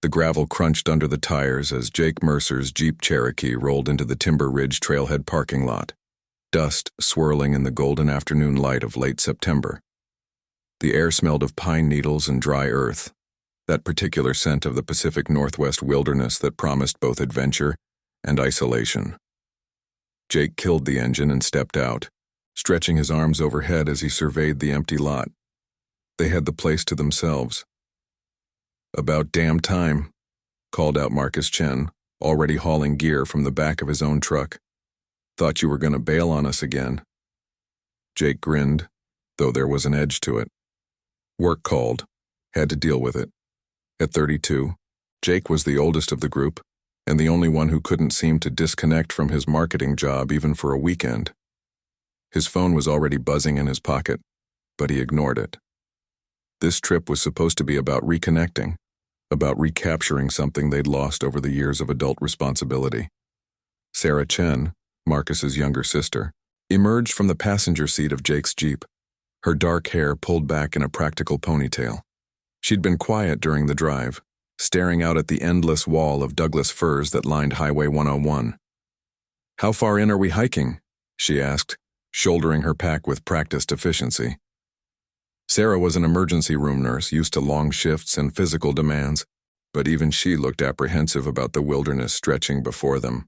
The gravel crunched under the tires as Jake Mercer's Jeep Cherokee rolled into the Timber Ridge Trailhead parking lot, dust swirling in the golden afternoon light of late September. The air smelled of pine needles and dry earth, that particular scent of the Pacific Northwest wilderness that promised both adventure and isolation. Jake killed the engine and stepped out, stretching his arms overhead as he surveyed the empty lot. They had the place to themselves. "About damn time," called out Marcus Chen, already hauling gear from the back of his own truck. "Thought you were going to bail on us again." Jake grinned, though there was an edge to it. Work called. Had to deal with it. At 32, Jake was the oldest of the group, and the only one who couldn't seem to disconnect from his marketing job even for a weekend. His phone was already buzzing in his pocket, but he ignored it. This trip was supposed to be about reconnecting, about recapturing something they'd lost over the years of adult responsibility. Sarah Chen, Marcus's younger sister, emerged from the passenger seat of Jake's Jeep, her dark hair pulled back in a practical ponytail. She'd been quiet during the drive, staring out at the endless wall of Douglas firs that lined Highway 101. "How far in are we hiking?" she asked, shouldering her pack with practiced efficiency. Sarah was an emergency room nurse used to long shifts and physical demands, but even she looked apprehensive about the wilderness stretching before them.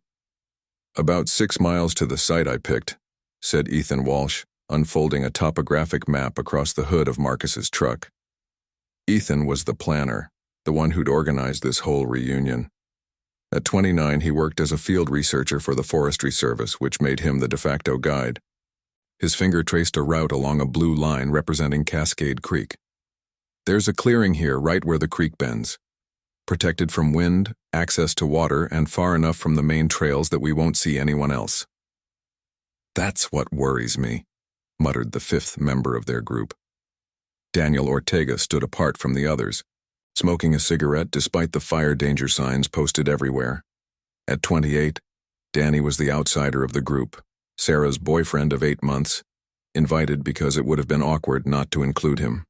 "About 6 miles to the site I picked," said Ethan Walsh, unfolding a topographic map across the hood of Marcus's truck. Ethan was the planner, the one who'd organized this whole reunion. At 29, he worked as a field researcher for the Forestry Service, which made him the de facto guide. His finger traced a route along a blue line representing Cascade Creek. "There's a clearing here right where the creek bends. Protected from wind, access to water, and far enough from the main trails that we won't see anyone else." "That's what worries me," muttered the fifth member of their group. Daniel Ortega stood apart from the others, smoking a cigarette despite the fire danger signs posted everywhere. At 28, Danny was the outsider of the group, Sarah's boyfriend of 8 months, invited because it would have been awkward not to include him.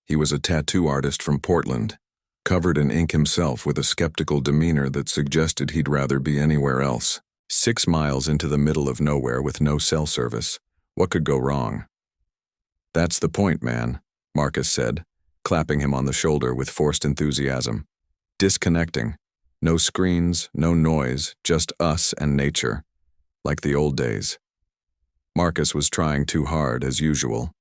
He was a tattoo artist from Portland, covered in ink himself with a skeptical demeanor that suggested he'd rather be anywhere else. 6 miles into the middle of nowhere with no cell service. What could go wrong? "That's the point, man," Marcus said, clapping him on the shoulder with forced enthusiasm. "Disconnecting. No screens, no noise, just us and nature. Like the old days." Marcus was trying too hard, as usual.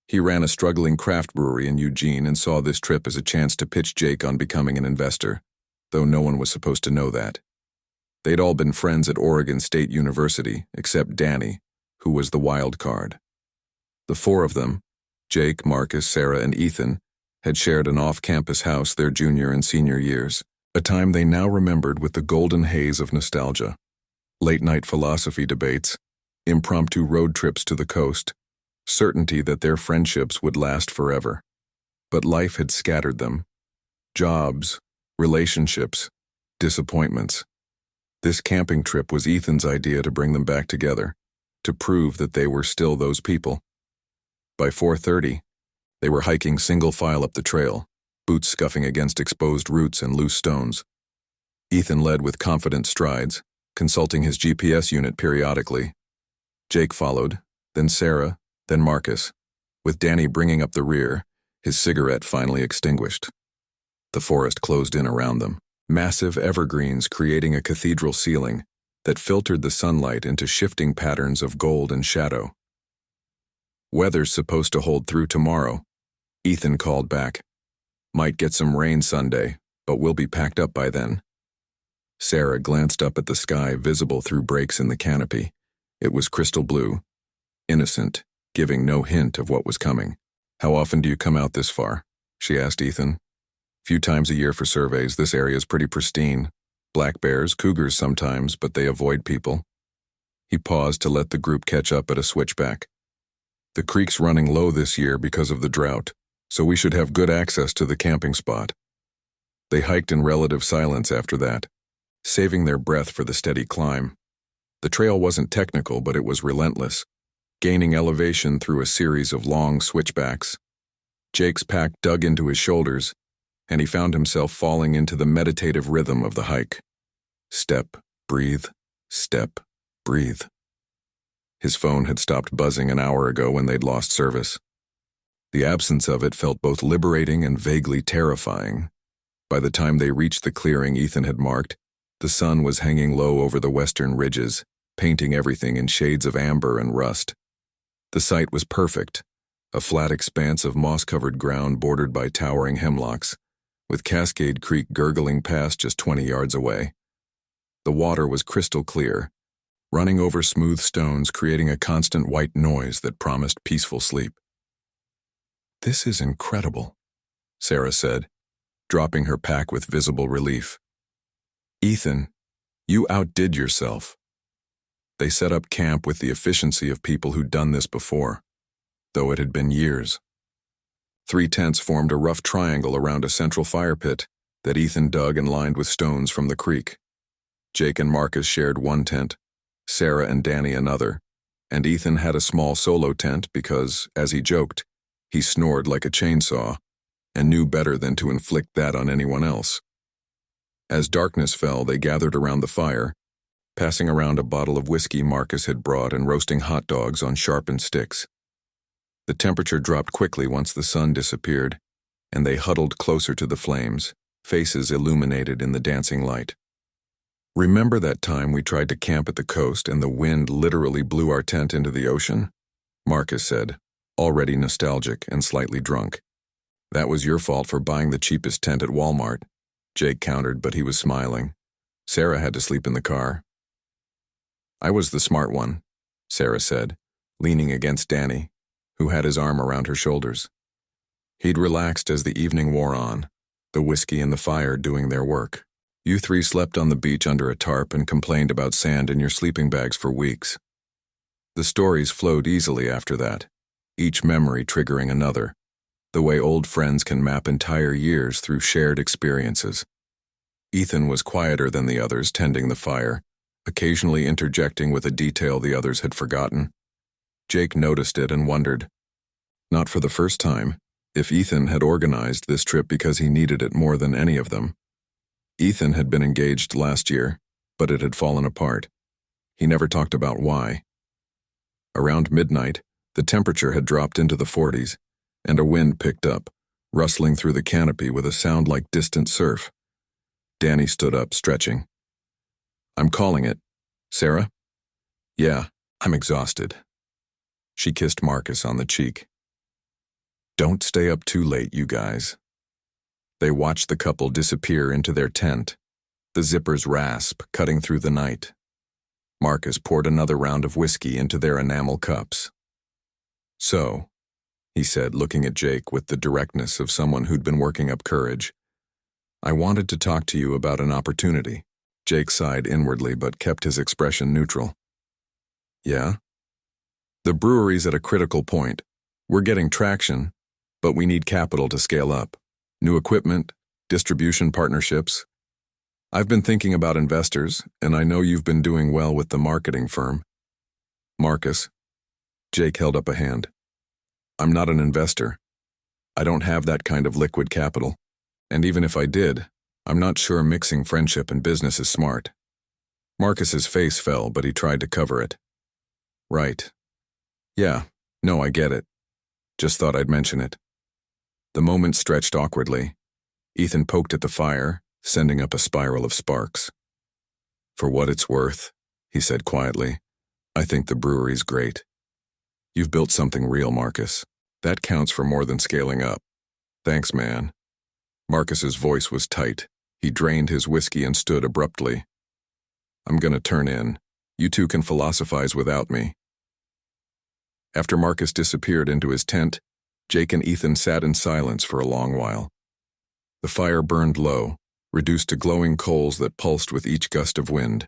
He ran a struggling craft brewery in Eugene and saw this trip as a chance to pitch Jake on becoming an investor, though no one was supposed to know that. They'd all been friends at Oregon State University, except Danny, who was the wild card. The four of them, Jake, Marcus, Sarah, and Ethan, had shared an off-campus house their junior and senior years, a time they now remembered with the golden haze of nostalgia. Late-night philosophy debates, impromptu road trips to the coast, certainty that their friendships would last forever. But life had scattered them. Jobs, relationships, disappointments. This camping trip was Ethan's idea to bring them back together, to prove that they were still those people. By 4:30, they were hiking single file up the trail, boots scuffing against exposed roots and loose stones. Ethan led with confident strides, consulting his GPS unit periodically. Jake followed, then Sarah, then Marcus, with Danny bringing up the rear, his cigarette finally extinguished. The forest closed in around them, massive evergreens creating a cathedral ceiling that filtered the sunlight into shifting patterns of gold and shadow. "Weather's supposed to hold through tomorrow," Ethan called back. "Might get some rain Sunday, but we'll be packed up by then." Sarah glanced up at the sky visible through breaks in the canopy. It was crystal blue, innocent, giving no hint of what was coming. "How often do you come out this far?" she asked Ethan. "Few times a year for surveys. This area's pretty pristine. Black bears, cougars sometimes, but they avoid people." He paused to let the group catch up at a switchback. "The creek's running low this year because of the drought, so we should have good access to the camping spot." They hiked in relative silence after that, saving their breath for the steady climb. The trail wasn't technical, but it was relentless, gaining elevation through a series of long switchbacks. Jake's pack dug into his shoulders, and he found himself falling into the meditative rhythm of the hike. Step, breathe, step, breathe. His phone had stopped buzzing an hour ago when they'd lost service. The absence of it felt both liberating and vaguely terrifying. By the time they reached the clearing Ethan had marked, the sun was hanging low over the western ridges, painting everything in shades of amber and rust. The site was perfect, a flat expanse of moss-covered ground bordered by towering hemlocks, with Cascade Creek gurgling past just 20 yards away. The water was crystal clear, running over smooth stones, creating a constant white noise that promised peaceful sleep. "This is incredible," Sarah said, dropping her pack with visible relief. "Ethan, you outdid yourself." They set up camp with the efficiency of people who'd done this before, though it had been years. 3 tents formed a rough triangle around a central fire pit that Ethan dug and lined with stones from the creek. Jake and Marcus shared one tent, Sarah and Danny another, and Ethan had a small solo tent because, as he joked, he snored like a chainsaw and knew better than to inflict that on anyone else. As darkness fell, they gathered around the fire, passing around a bottle of whiskey Marcus had brought and roasting hot dogs on sharpened sticks. The temperature dropped quickly once the sun disappeared, and they huddled closer to the flames, faces illuminated in the dancing light. "Remember that time we tried to camp at the coast and the wind literally blew our tent into the ocean?" Marcus said, already nostalgic and slightly drunk. "That was your fault for buying the cheapest tent at Walmart," Jake countered, but he was smiling. "Sarah had to sleep in the car." "I was the smart one," Sarah said, leaning against Danny, who had his arm around her shoulders. He'd relaxed as the evening wore on, the whiskey and the fire doing their work. "You 3 slept on the beach under a tarp and complained about sand in your sleeping bags for weeks." The stories flowed easily after that, each memory triggering another, the way old friends can map entire years through shared experiences. Ethan was quieter than the others, tending the fire, occasionally interjecting with a detail the others had forgotten. Jake noticed it and wondered, not for the first time, if Ethan had organized this trip because he needed it more than any of them. Ethan had been engaged last year, but it had fallen apart. He never talked about why. Around midnight, the temperature had dropped into the 40s, and a wind picked up, rustling through the canopy with a sound like distant surf. Danny stood up, stretching. "I'm calling it. Sarah?" "Yeah, I'm exhausted." She kissed Marcus on the cheek. "Don't stay up too late, you guys." They watched the couple disappear into their tent, the zipper's rasp cutting through the night. Marcus poured another round of whiskey into their enamel cups. "So," he said, looking at Jake with the directness of someone who'd been working up courage, "I wanted to talk to you about an opportunity." Jake sighed inwardly but kept his expression neutral. "Yeah?" "The brewery's at a critical point. We're getting traction, but we need capital to scale up. New equipment, distribution partnerships. I've been thinking about investors, and I know you've been doing well with the marketing firm." "Marcus," Jake held up a hand, "I'm not an investor. I don't have that kind of liquid capital, and even if I did, I'm not sure mixing friendship and business is smart." Marcus's face fell, but he tried to cover it. "Right. Yeah, no, I get it. Just thought I'd mention it." The moment stretched awkwardly. Ethan poked at the fire, sending up a spiral of sparks. "For what it's worth," he said quietly, "I think the brewery's great. You've built something real, Marcus. That counts for more than scaling up." "Thanks, man." Marcus's voice was tight. He drained his whiskey and stood abruptly. "I'm gonna turn in. You two can philosophize without me." After Marcus disappeared into his tent, Jake and Ethan sat in silence for a long while. The fire burned low, reduced to glowing coals that pulsed with each gust of wind.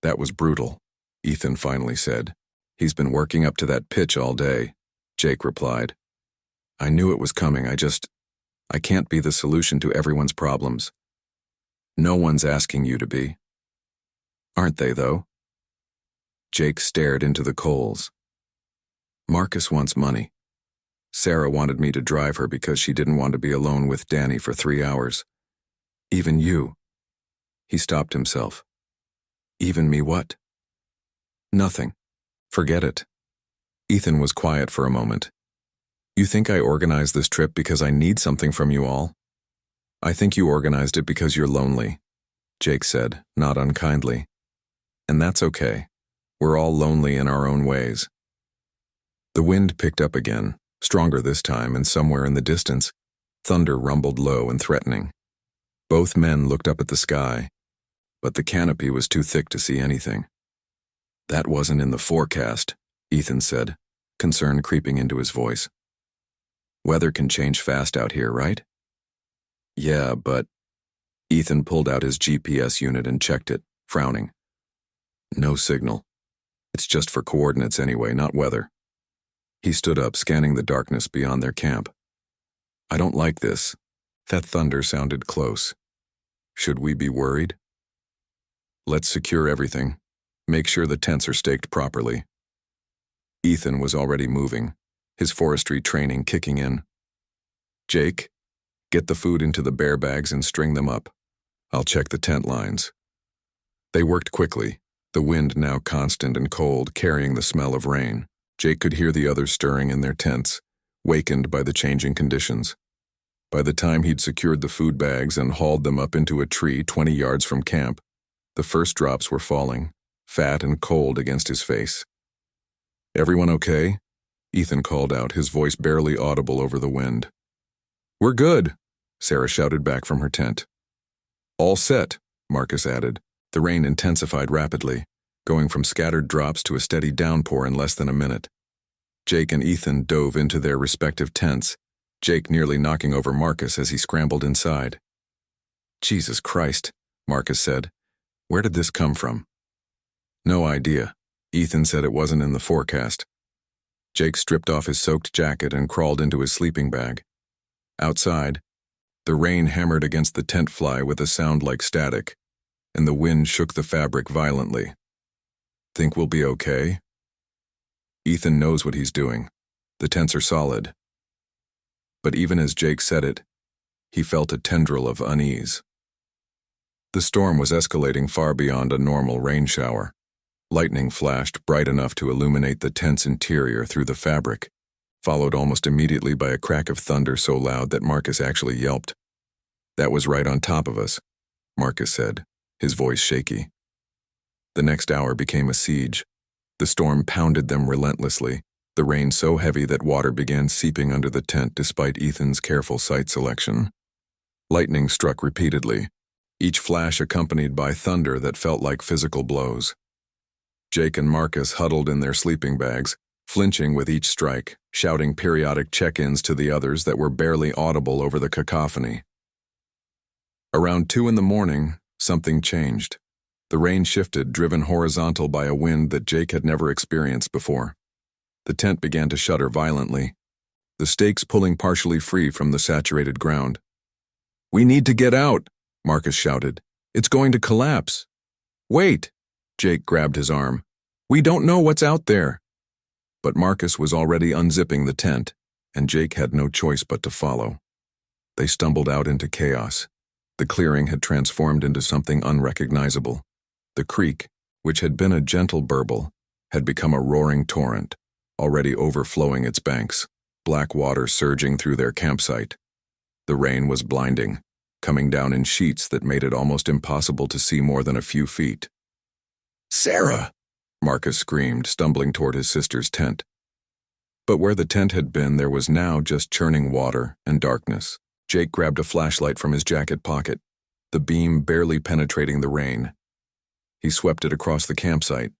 "That was brutal," Ethan finally said. "He's been working up to that pitch all day," Jake replied. "I knew it was coming, I can't be the solution to everyone's problems. No one's asking you to be." "Aren't they, though?" Jake stared into the coals. "Marcus wants money. Sarah wanted me to drive her because she didn't want to be alone with Danny for 3 hours. Even you. He stopped himself. Even me what? Nothing. Forget it. Ethan was quiet for a moment. You think I organized this trip because I need something from you all? I think you organized it because you're lonely, Jake said, not unkindly. And that's okay. We're all lonely in our own ways. The wind picked up again, stronger this time, and somewhere in the distance, thunder rumbled low and threatening. Both men looked up at the sky, but the canopy was too thick to see anything. That wasn't in the forecast, Ethan said, concern creeping into his voice. Weather can change fast out here, right? Yeah, but... Ethan pulled out his GPS unit and checked it, frowning. No signal. It's just for coordinates anyway, not weather. He stood up, scanning the darkness beyond their camp. I don't like this. That thunder sounded close. Should we be worried? Let's secure everything. Make sure the tents are staked properly. Ethan was already moving, his forestry training kicking in. Jake, get the food into the bear bags and string them up. I'll check the tent lines. They worked quickly, the wind now constant and cold, carrying the smell of rain. Jake could hear the others stirring in their tents, wakened by the changing conditions. By the time he'd secured the food bags and hauled them up into a tree 20 yards from camp, the first drops were falling, fat and cold against his face. Everyone okay? Ethan called out, his voice barely audible over the wind. We're good, Sarah shouted back from her tent. All set, Marcus added. The rain intensified rapidly, going from scattered drops to a steady downpour in less than a minute. Jake and Ethan dove into their respective tents, Jake nearly knocking over Marcus as he scrambled inside. Jesus Christ, Marcus said. Where did this come from? No idea. Ethan said it wasn't in the forecast. Jake stripped off his soaked jacket and crawled into his sleeping bag. Outside, the rain hammered against the tent fly with a sound like static, and the wind shook the fabric violently. Think we'll be okay? Ethan knows what he's doing. The tents are solid. But even as Jake said it, he felt a tendril of unease. The storm was escalating far beyond a normal rain shower. Lightning flashed bright enough to illuminate the tent's interior through the fabric, followed almost immediately by a crack of thunder so loud that Marcus actually yelped. That was right on top of us, Marcus said, his voice shaky. The next hour became a siege. The storm pounded them relentlessly, the rain so heavy that water began seeping under the tent despite Ethan's careful site selection. Lightning struck repeatedly, each flash accompanied by thunder that felt like physical blows. Jake and Marcus huddled in their sleeping bags, flinching with each strike, shouting periodic check-ins to the others that were barely audible over the cacophony. Around 2 a.m, something changed. The rain shifted, driven horizontal by a wind that Jake had never experienced before. The tent began to shudder violently, the stakes pulling partially free from the saturated ground. We need to get out, Marcus shouted. It's going to collapse. Wait, Jake grabbed his arm. We don't know what's out there. But Marcus was already unzipping the tent, and Jake had no choice but to follow. They stumbled out into chaos. The clearing had transformed into something unrecognizable. The creek, which had been a gentle burble, had become a roaring torrent, already overflowing its banks, black water surging through their campsite. The rain was blinding, coming down in sheets that made it almost impossible to see more than a few feet. Sarah! Marcus screamed, stumbling toward his sister's tent. But where the tent had been, there was now just churning water and darkness. Jake grabbed a flashlight from his jacket pocket, the beam barely penetrating the rain. He swept it across the campsite.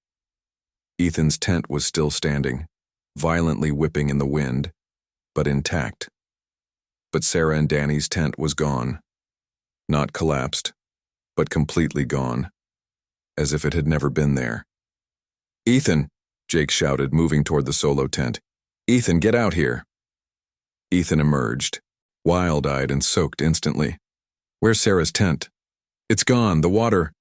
Ethan's tent was still standing, violently whipping in the wind, but intact. But Sarah and Danny's tent was gone. Not collapsed, but completely gone, as if it had never been there. Ethan, Jake shouted, moving toward the solo tent. Ethan, get out here. Ethan emerged, wild-eyed and soaked instantly. Where's Sarah's tent? It's gone, the water.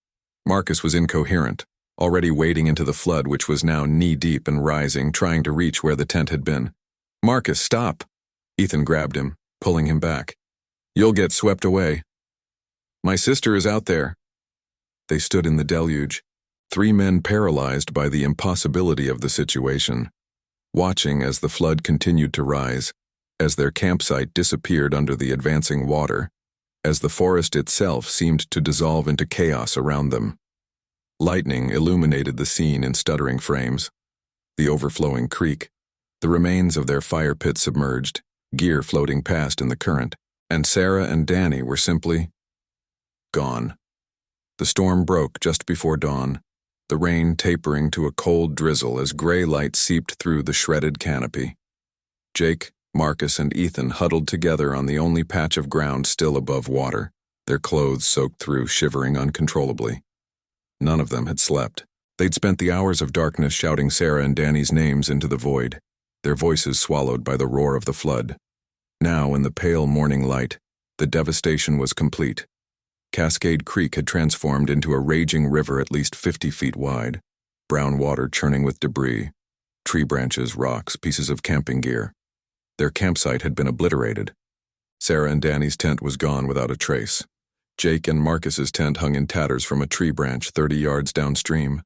Marcus was incoherent, already wading into the flood which was now knee-deep and rising, trying to reach where the tent had been. Marcus, stop, Ethan grabbed him, pulling him back. "You'll get swept away." "My sister is out there." They stood in the deluge, 3 men paralyzed by the impossibility of the situation, watching as the flood continued to rise, as their campsite disappeared under the advancing water, as the forest itself seemed to dissolve into chaos around them. Lightning illuminated the scene in stuttering frames. The overflowing creek, the remains of their fire pit submerged, gear floating past in the current, and Sarah and Danny were simply gone. The storm broke just before dawn, the rain tapering to a cold drizzle as gray light seeped through the shredded canopy. Jake, Marcus, and Ethan huddled together on the only patch of ground still above water, their clothes soaked through, shivering uncontrollably. None of them had slept. They'd spent the hours of darkness shouting Sarah and Danny's names into the void, their voices swallowed by the roar of the flood. Now, in the pale morning light, the devastation was complete. Cascade Creek had transformed into a raging river at least 50 feet wide, brown water churning with debris, tree branches, rocks, pieces of camping gear. Their campsite had been obliterated. Sarah and Danny's tent was gone without a trace. Jake and Marcus's tent hung in tatters from a tree branch 30 yards downstream.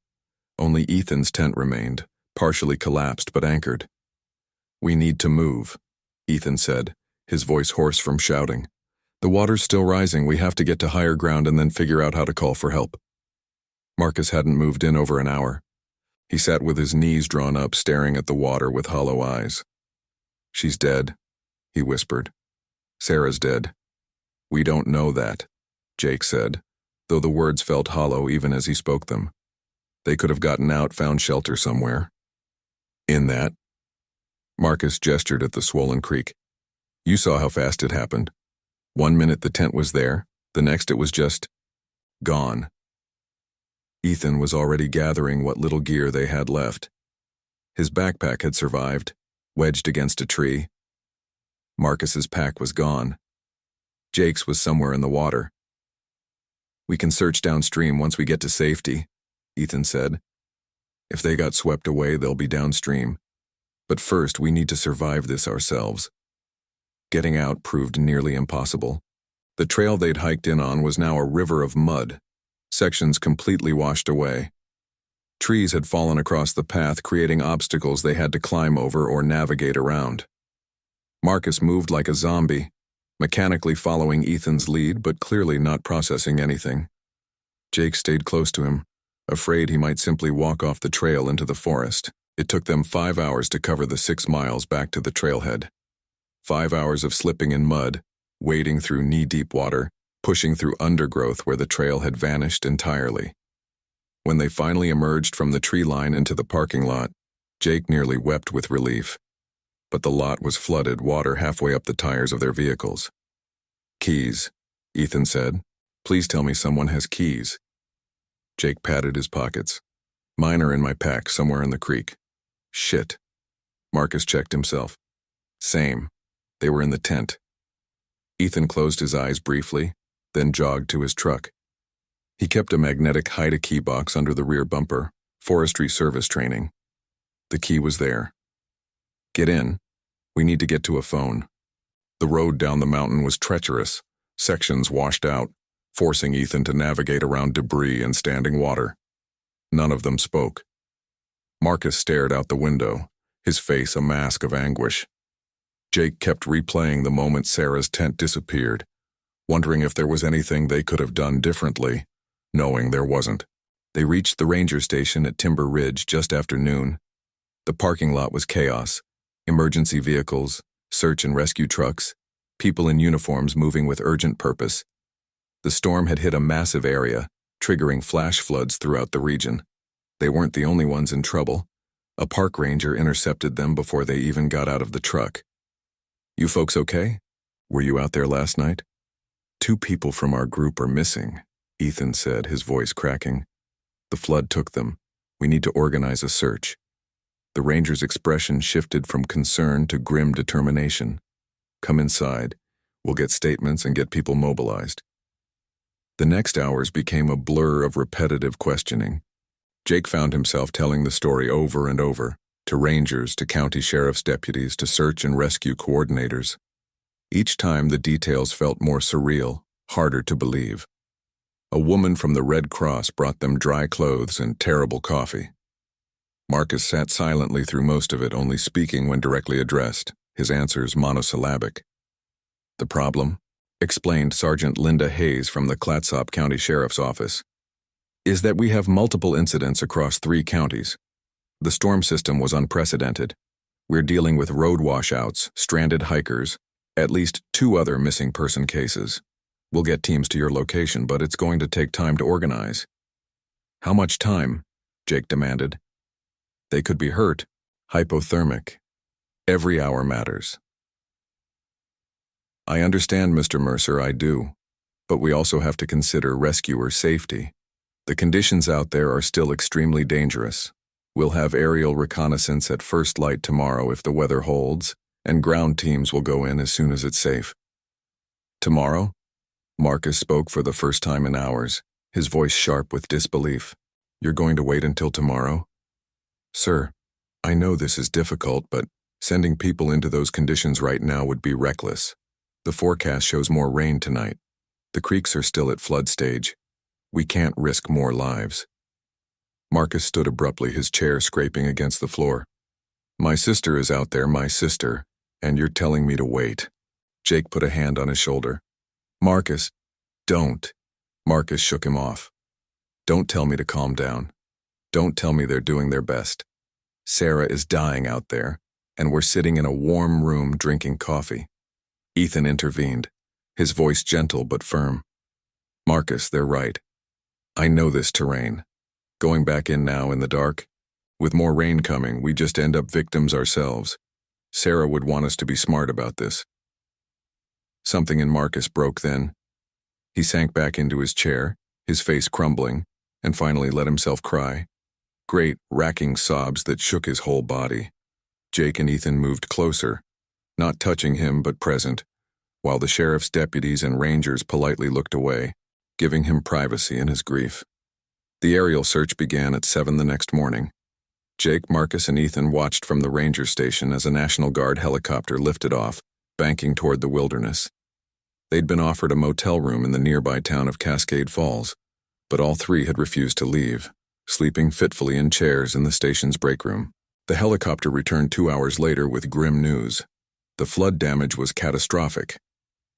Only Ethan's tent remained, partially collapsed but anchored. "We need to move," Ethan said, his voice hoarse from shouting. "The water's still rising. We have to get to higher ground and then figure out how to call for help." Marcus hadn't moved in over an hour. He sat with his knees drawn up, staring at the water with hollow eyes. "She's dead," he whispered. "Sarah's dead." "We don't know that," Jake said, though the words felt hollow even as he spoke them. "They could have gotten out, found shelter somewhere." "In that?" Marcus gestured at the swollen creek. "You saw how fast it happened. 1 minute the tent was there, the next it was just gone." Ethan was already gathering what little gear they had left. His backpack had survived, wedged against a tree. Marcus's pack was gone. Jake's was somewhere in the water. "We can search downstream once we get to safety," Ethan said. "If they got swept away, they'll be downstream. But first, we need to survive this ourselves." Getting out proved nearly impossible. The trail they'd hiked in on was now a river of mud, sections completely washed away. Trees had fallen across the path, creating obstacles they had to climb over or navigate around. Marcus moved like a zombie, mechanically following Ethan's lead but clearly not processing anything. Jake stayed close to him, afraid he might simply walk off the trail into the forest. It took them 5 hours to cover the 6 miles back to the trailhead. 5 hours of slipping in mud, wading through knee-deep water, pushing through undergrowth where the trail had vanished entirely. When they finally emerged from the tree line into the parking lot, Jake nearly wept with relief. But the lot was flooded, water halfway up the tires of their vehicles. "Keys," Ethan said. "Please tell me someone has keys." Jake patted his pockets. "Mine are in my pack, somewhere in the creek." "Shit." Marcus checked himself. "Same. They were in the tent." Ethan closed his eyes briefly, then jogged to his truck. He kept a magnetic hide-a-key box under the rear bumper, forestry service training. The key was there. "Get in. We need to get to a phone." The road down the mountain was treacherous, sections washed out, forcing Ethan to navigate around debris and standing water. None of them spoke. Marcus stared out the window, his face a mask of anguish. Jake kept replaying the moment Sarah's tent disappeared, wondering if there was anything they could have done differently, knowing there wasn't. They reached the ranger station at Timber Ridge just after noon. The parking lot was chaos. Emergency vehicles, search and rescue trucks, people in uniforms moving with urgent purpose. The storm had hit a massive area, triggering flash floods throughout the region. They weren't the only ones in trouble. A park ranger intercepted them before they even got out of the truck. "You folks okay? Were you out there last night?" "2 people from our group are missing," Ethan said, his voice cracking. "The flood took them. We need to organize a search." The ranger's expression shifted from concern to grim determination. "Come inside. We'll get statements and get people mobilized." The next hours became a blur of repetitive questioning. Jake found himself telling the story over and over, to rangers, to county sheriff's deputies, to search and rescue coordinators. Each time the details felt more surreal, harder to believe. A woman from the Red Cross brought them dry clothes and terrible coffee. Marcus sat silently through most of it, only speaking when directly addressed, his answers monosyllabic. "The problem," explained Sergeant Linda Hayes from the Clatsop County Sheriff's Office, "is that we have multiple incidents across 3 counties. The storm system was unprecedented. We're dealing with road washouts, stranded hikers, at least 2 other missing person cases. We'll get teams to your location, but it's going to take time to organize." "How much time?" Jake demanded. "They could be hurt, hypothermic. Every hour matters." "I understand, Mr. Mercer, I do. But we also have to consider rescuer safety. The conditions out there are still extremely dangerous. We'll have aerial reconnaissance at first light tomorrow if the weather holds, and ground teams will go in as soon as it's safe." "Tomorrow?" Marcus spoke for the first time in hours, his voice sharp with disbelief. "You're going to wait until tomorrow?" "Sir, I know this is difficult, but sending people into those conditions right now would be reckless. The forecast shows more rain tonight. The creeks are still at flood stage. We can't risk more lives." Marcus stood abruptly, his chair scraping against the floor. "My sister is out there, my sister, and you're telling me to wait." Jake put a hand on his shoulder. "Marcus, don't." Marcus shook him off. "Don't tell me to calm down. Don't tell me they're doing their best. Sarah is dying out there, and we're sitting in a warm room drinking coffee." Ethan intervened, his voice gentle but firm. "Marcus, they're right. I know this terrain. Going back in now in the dark? With more rain coming, we just end up victims ourselves. Sarah would want us to be smart about this." Something in Marcus broke then. He sank back into his chair, his face crumbling, and finally let himself cry. Great, racking sobs that shook his whole body. Jake and Ethan moved closer, not touching him but present, while the sheriff's deputies and rangers politely looked away, giving him privacy in his grief. The aerial search began at 7 the next morning. Jake, Marcus, and Ethan watched from the ranger station as a National Guard helicopter lifted off, banking toward the wilderness. They'd been offered a motel room in the nearby town of Cascade Falls, but all 3 had refused to leave, sleeping fitfully in chairs in the station's break room. The helicopter returned 2 hours later with grim news. The flood damage was catastrophic.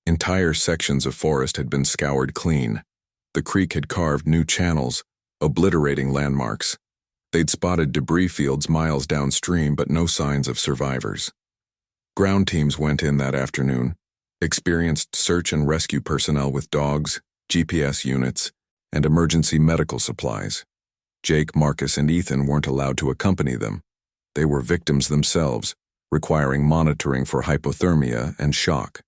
Entire sections of forest had been scoured clean. The creek had carved new channels, obliterating landmarks. They'd spotted debris fields miles downstream, but no signs of survivors. Ground teams went in that afternoon, experienced search and rescue personnel with dogs, GPS units, and emergency medical supplies. Jake, Marcus, and Ethan weren't allowed to accompany them. They were victims themselves, requiring monitoring for hypothermia and shock.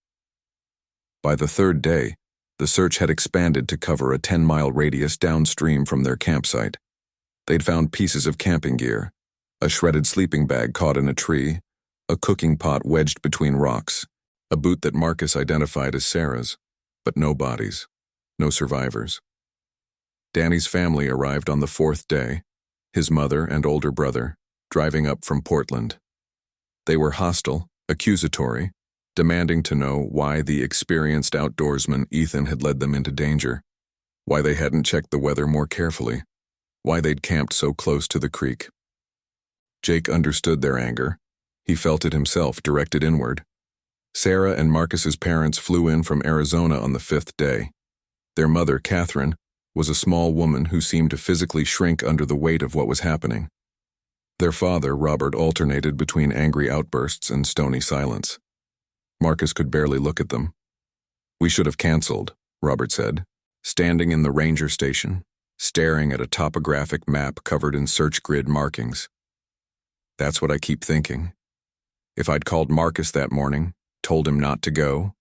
By the 3rd day, the search had expanded to cover a 10-mile radius downstream from their campsite. They'd found pieces of camping gear, a shredded sleeping bag caught in a tree, a cooking pot wedged between rocks, a boot that Marcus identified as Sarah's, but no bodies, no survivors. Danny's family arrived on the 4th day, his mother and older brother, driving up from Portland. They were hostile, accusatory, demanding to know why the experienced outdoorsman Ethan had led them into danger, why they hadn't checked the weather more carefully, why they'd camped so close to the creek. Jake understood their anger. He felt it himself, directed inward. Sarah and Marcus's parents flew in from Arizona on the 5th day. Their mother, Catherine, was a small woman who seemed to physically shrink under the weight of what was happening. Their father, Robert, alternated between angry outbursts and stony silence. Marcus could barely look at them. "We should have canceled," Robert said, standing in the ranger station, staring at a topographic map covered in search grid markings. "That's what I keep thinking. If I'd called Marcus that morning, told him not to go,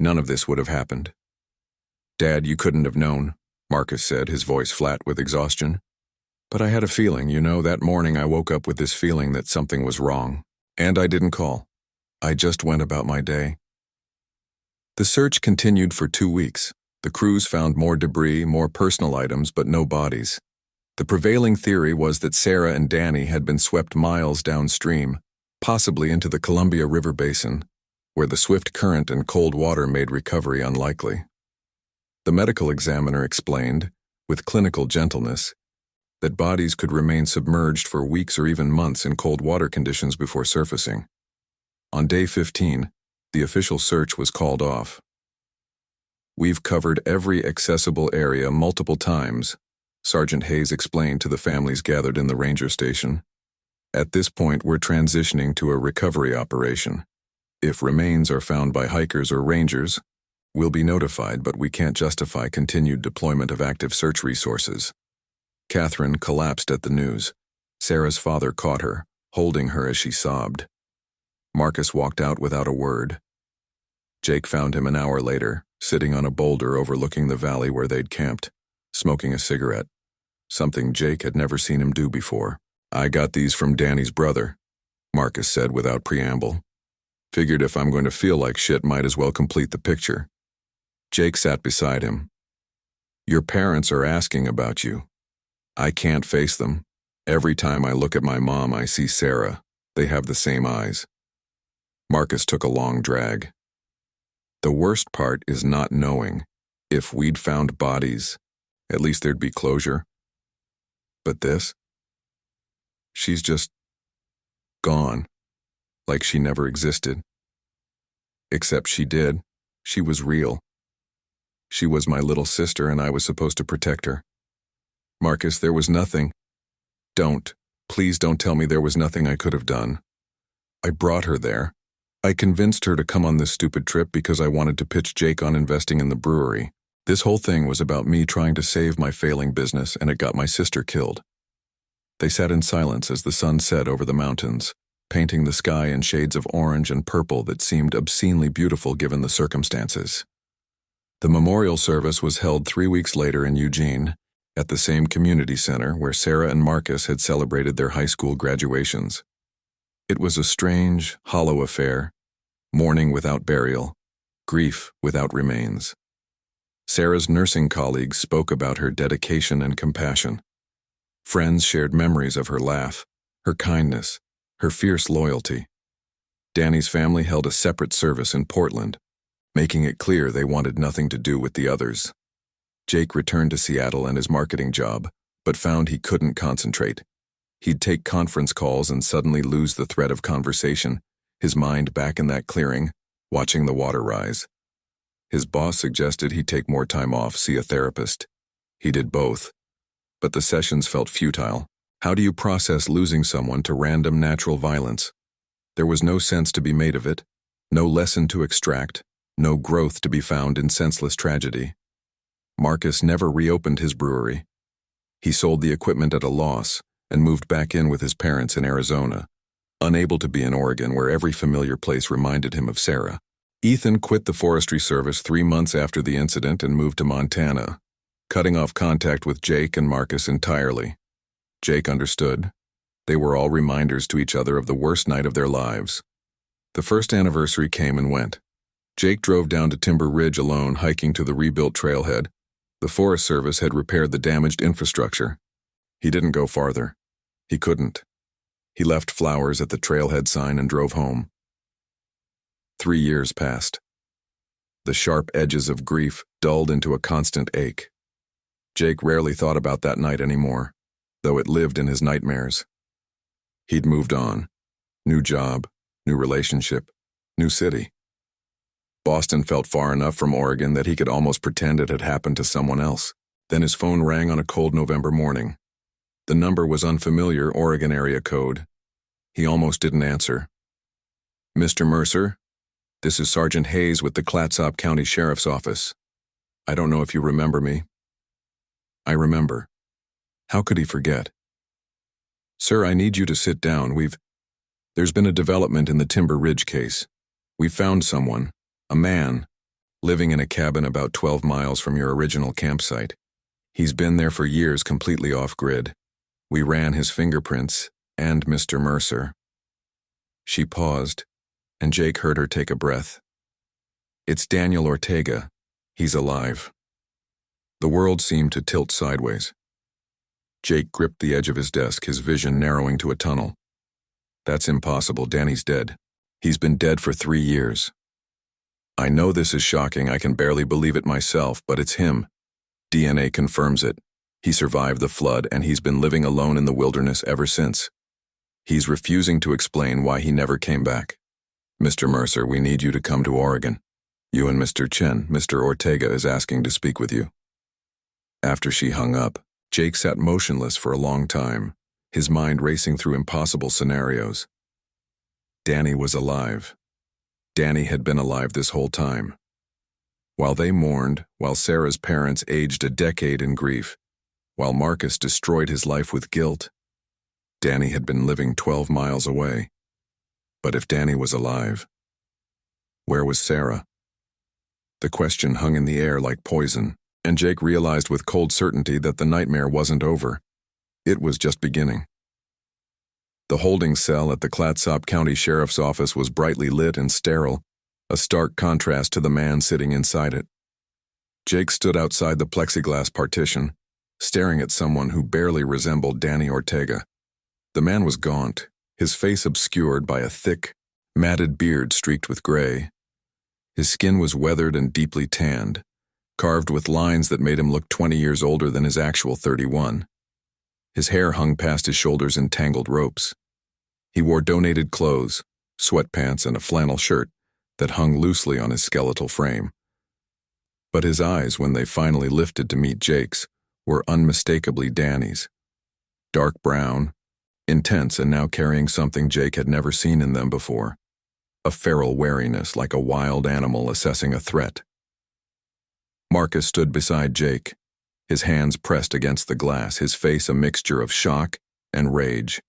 none of this would have happened." "Dad, you couldn't have known," Marcus said, his voice flat with exhaustion. "But I had a feeling, that morning I woke up with this feeling that something was wrong. And I didn't call. I just went about my day." The search continued for 2 weeks. The crews found more debris, more personal items, but no bodies. The prevailing theory was that Sarah and Danny had been swept miles downstream, possibly into the Columbia River Basin. where the swift current and cold water made recovery unlikely. The medical examiner explained, with clinical gentleness, that bodies could remain submerged for weeks or even months in cold water conditions before surfacing. On day 15, the official search was called off. "We've covered every accessible area multiple times," Sergeant Hayes explained to the families gathered in the ranger station. "At this point, we're transitioning to a recovery operation. If remains are found by hikers or rangers, we'll be notified, but we can't justify continued deployment of active search resources." Catherine collapsed at the news. Sarah's father caught her, holding her as she sobbed. Marcus walked out without a word. Jake found him an hour later, sitting on a boulder overlooking the valley where they'd camped, smoking a cigarette, something Jake had never seen him do before. "I got these from Danny's brother," Marcus said without preamble. "Figured if I'm going to feel like shit, might as well complete the picture." Jake sat beside him. "Your parents are asking about you. I can't face them. Every time I look at my mom, I see Sarah. They have the same eyes." Marcus took a long drag. "The worst part is not knowing. If we'd found bodies, at least there'd be closure. But this? She's just gone, like she never existed. Except she did. She was real. She was my little sister, and I was supposed to protect her. Marcus, there was nothing. Please don't tell me there was nothing I could have done. I brought her there. I convinced her to come on this stupid trip because I wanted to pitch Jake on investing in the brewery. This whole thing was about me trying to save my failing business, and it got my sister killed." They sat in silence as the sun set over the mountains, painting the sky in shades of orange and purple that seemed obscenely beautiful given the circumstances. The memorial service was held 3 weeks later in Eugene, at the same community center where Sarah and Marcus had celebrated their high school graduations. It was a strange, hollow affair, mourning without burial, grief without remains. Sarah's nursing colleagues spoke about her dedication and compassion. Friends shared memories of her laugh, her kindness, her fierce loyalty. Danny's family held a separate service in Portland, making it clear they wanted nothing to do with the others. Jake returned to Seattle and his marketing job, but found he couldn't concentrate. He'd take conference calls and suddenly lose the thread of conversation, his mind back in that clearing, watching the water rise. His boss suggested he take more time off, see a therapist. He did both, but the sessions felt futile. How do you process losing someone to random natural violence? There was no sense to be made of it, no lesson to extract, no growth to be found in senseless tragedy. Marcus never reopened his brewery. He sold the equipment at a loss and moved back in with his parents in Arizona, unable to be in Oregon where every familiar place reminded him of Sarah. Ethan quit the Forestry Service 3 months after the incident and moved to Montana, cutting off contact with Jake and Marcus entirely. Jake understood. They were all reminders to each other of the worst night of their lives. The first anniversary came and went. Jake drove down to Timber Ridge alone, hiking to the rebuilt trailhead. The Forest Service had repaired the damaged infrastructure. He didn't go farther. He couldn't. He left flowers at the trailhead sign and drove home. 3 years passed. The sharp edges of grief dulled into a constant ache. Jake rarely thought about that night anymore, though it lived in his nightmares. He'd moved on. New job, new relationship, new city. Boston felt far enough from Oregon that he could almost pretend it had happened to someone else. Then his phone rang on a cold November morning. The number was unfamiliar Oregon area code. He almost didn't answer. "Mr. Mercer, this is Sergeant Hayes with the Clatsop County Sheriff's Office. I don't know if you remember me." "I remember." How could he forget? "Sir, I need you to sit down. There's been a development in the Timber Ridge case. We've found someone, a man, living in a cabin about 12 miles from your original campsite. He's been there for years completely off-grid. We ran his fingerprints and Mr. Mercer." She paused, and Jake heard her take a breath. "It's Daniel Ortega. He's alive." The world seemed to tilt sideways. Jake gripped the edge of his desk, his vision narrowing to a tunnel. "That's impossible. Danny's dead. He's been dead for 3 years. I know this is shocking, I can barely believe it myself, but it's him. DNA confirms it. He survived the flood and he's been living alone in the wilderness ever since. He's refusing to explain why he never came back. Mr. Mercer, we need you to come to Oregon. You and Mr. Chen, Mr. Ortega is asking to speak with you. After she hung up, Jake sat motionless for a long time, his mind racing through impossible scenarios. Danny was alive. Danny had been alive this whole time. While they mourned, while Sarah's parents aged a decade in grief, while Marcus destroyed his life with guilt, Danny had been living 12 miles away. But if Danny was alive, where was Sarah? The question hung in the air like poison, and Jake realized with cold certainty that the nightmare wasn't over. It was just beginning. The holding cell at the Clatsop County Sheriff's Office was brightly lit and sterile, a stark contrast to the man sitting inside it. Jake stood outside the plexiglass partition, staring at someone who barely resembled Danny Ortega. The man was gaunt, his face obscured by a thick, matted beard streaked with gray. His skin was weathered and deeply tanned, carved with lines that made him look 20 years older than his actual 31. His hair hung past his shoulders in tangled ropes. He wore donated clothes, sweatpants, and a flannel shirt that hung loosely on his skeletal frame. But his eyes, when they finally lifted to meet Jake's, were unmistakably Danny's. Dark brown, intense, and now carrying something Jake had never seen in them before. A feral wariness, like a wild animal assessing a threat. Marcus stood beside Jake, his hands pressed against the glass, his face a mixture of shock and rage.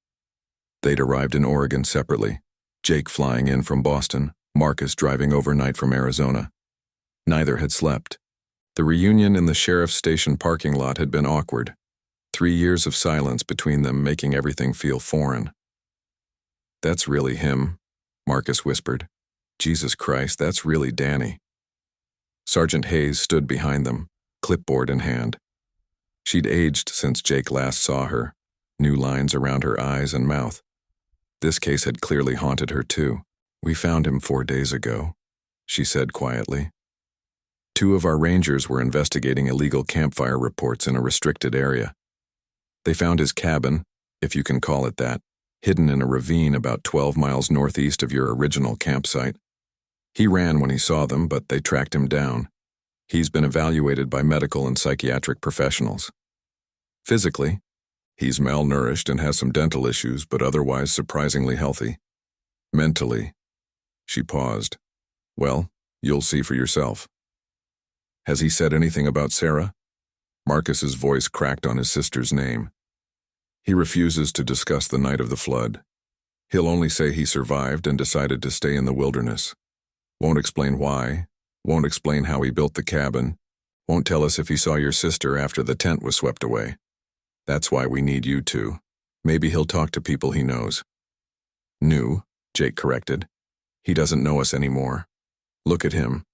They'd arrived in Oregon separately, Jake flying in from Boston, Marcus driving overnight from Arizona. Neither had slept. The reunion in the sheriff's station parking lot had been awkward. 3 years of silence between them making everything feel foreign. "That's really him," Marcus whispered. "Jesus Christ, that's really Danny." Sergeant Hayes stood behind them, clipboard in hand. She'd aged since Jake last saw her, new lines around her eyes and mouth. This case had clearly haunted her too. "We found him 4 days ago," she said quietly. 2 of our rangers were investigating illegal campfire reports in a restricted area. They found his cabin, if you can call it that, hidden in a ravine about 12 miles northeast of your original campsite. He ran when he saw them, but they tracked him down. He's been evaluated by medical and psychiatric professionals. Physically, he's malnourished and has some dental issues, but otherwise surprisingly healthy. Mentally, she paused. "Well, you'll see for yourself." "Has he said anything about Sarah?" Marcus's voice cracked on his sister's name. "He refuses to discuss the night of the flood. He'll only say he survived and decided to stay in the wilderness. Won't explain why, won't explain how he built the cabin, won't tell us if he saw your sister after the tent was swept away. That's why we need you two. Maybe he'll talk to people he knows." "Knew," Jake corrected. "He doesn't know us anymore. Look at him."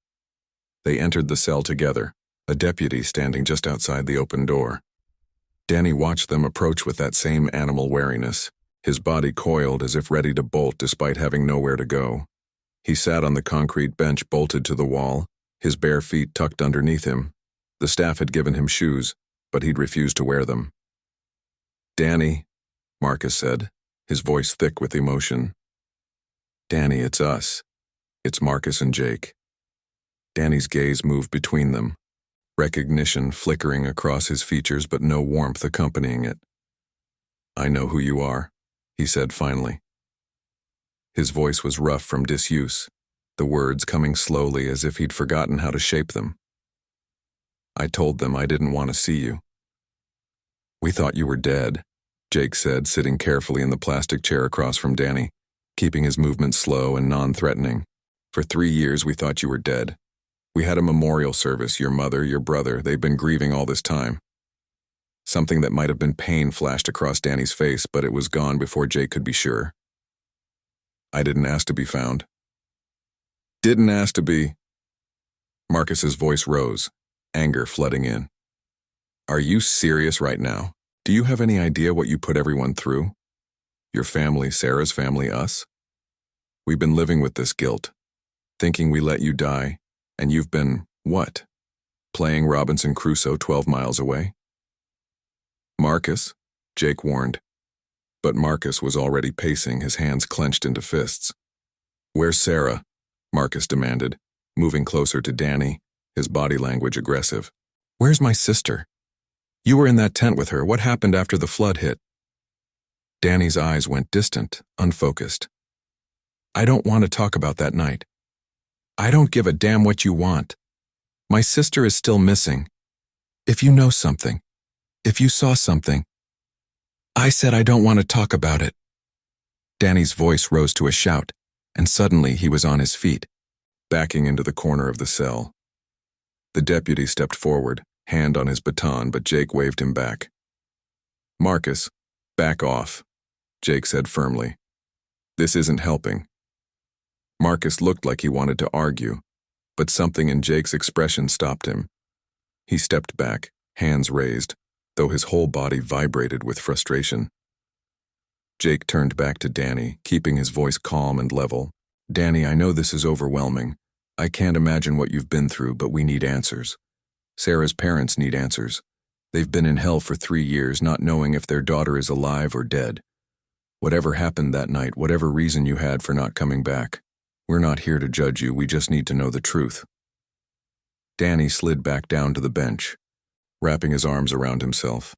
They entered the cell together, a deputy standing just outside the open door. Danny watched them approach with that same animal wariness, his body coiled as if ready to bolt despite having nowhere to go. He sat on the concrete bench bolted to the wall, his bare feet tucked underneath him. The staff had given him shoes, but he'd refused to wear them. "Danny," Marcus said, his voice thick with emotion. "Danny, it's us. It's Marcus and Jake." Danny's gaze moved between them, recognition flickering across his features but no warmth accompanying it. "I know who you are," he said finally. His voice was rough from disuse, the words coming slowly as if he'd forgotten how to shape them. "I told them I didn't want to see you." "We thought you were dead," Jake said, sitting carefully in the plastic chair across from Danny, keeping his movements slow and non-threatening. "For 3 years we thought you were dead. We had a memorial service, your mother, your brother, they've been grieving all this time." Something that might have been pain flashed across Danny's face, but it was gone before Jake could be sure. "I didn't ask to be found." "Didn't ask to be." Marcus's voice rose, anger flooding in. "Are you serious right now? Do you have any idea what you put everyone through? Your family, Sarah's family, us? We've been living with this guilt, thinking we let you die, And you've been, what? Playing Robinson Crusoe 12 miles away? Marcus, Jake warned. But Marcus was already pacing, his hands clenched into fists. Where's Sarah? Marcus demanded, moving closer to Danny, his body language aggressive. Where's my sister? You were in that tent with her. What happened after the flood hit? Danny's eyes went distant, unfocused. I don't want to talk about that night. I don't give a damn what you want. My sister is still missing. If you know something, if you saw something. I said I don't want to talk about it. Danny's voice rose to a shout, and suddenly he was on his feet, backing into the corner of the cell. The deputy stepped forward, hand on his baton, but Jake waved him back. Marcus, back off, Jake said firmly. This isn't helping. Marcus looked like he wanted to argue, but something in Jake's expression stopped him. He stepped back, hands raised, though his whole body vibrated with frustration. Jake turned back to Danny, keeping his voice calm and level. Danny, I know this is overwhelming. I can't imagine what you've been through, but we need answers. Sarah's parents need answers. They've been in hell for 3 years, not knowing if their daughter is alive or dead. Whatever happened that night, whatever reason you had for not coming back, we're not here to judge you, we just need to know the truth. Danny slid back down to the bench, wrapping his arms around himself.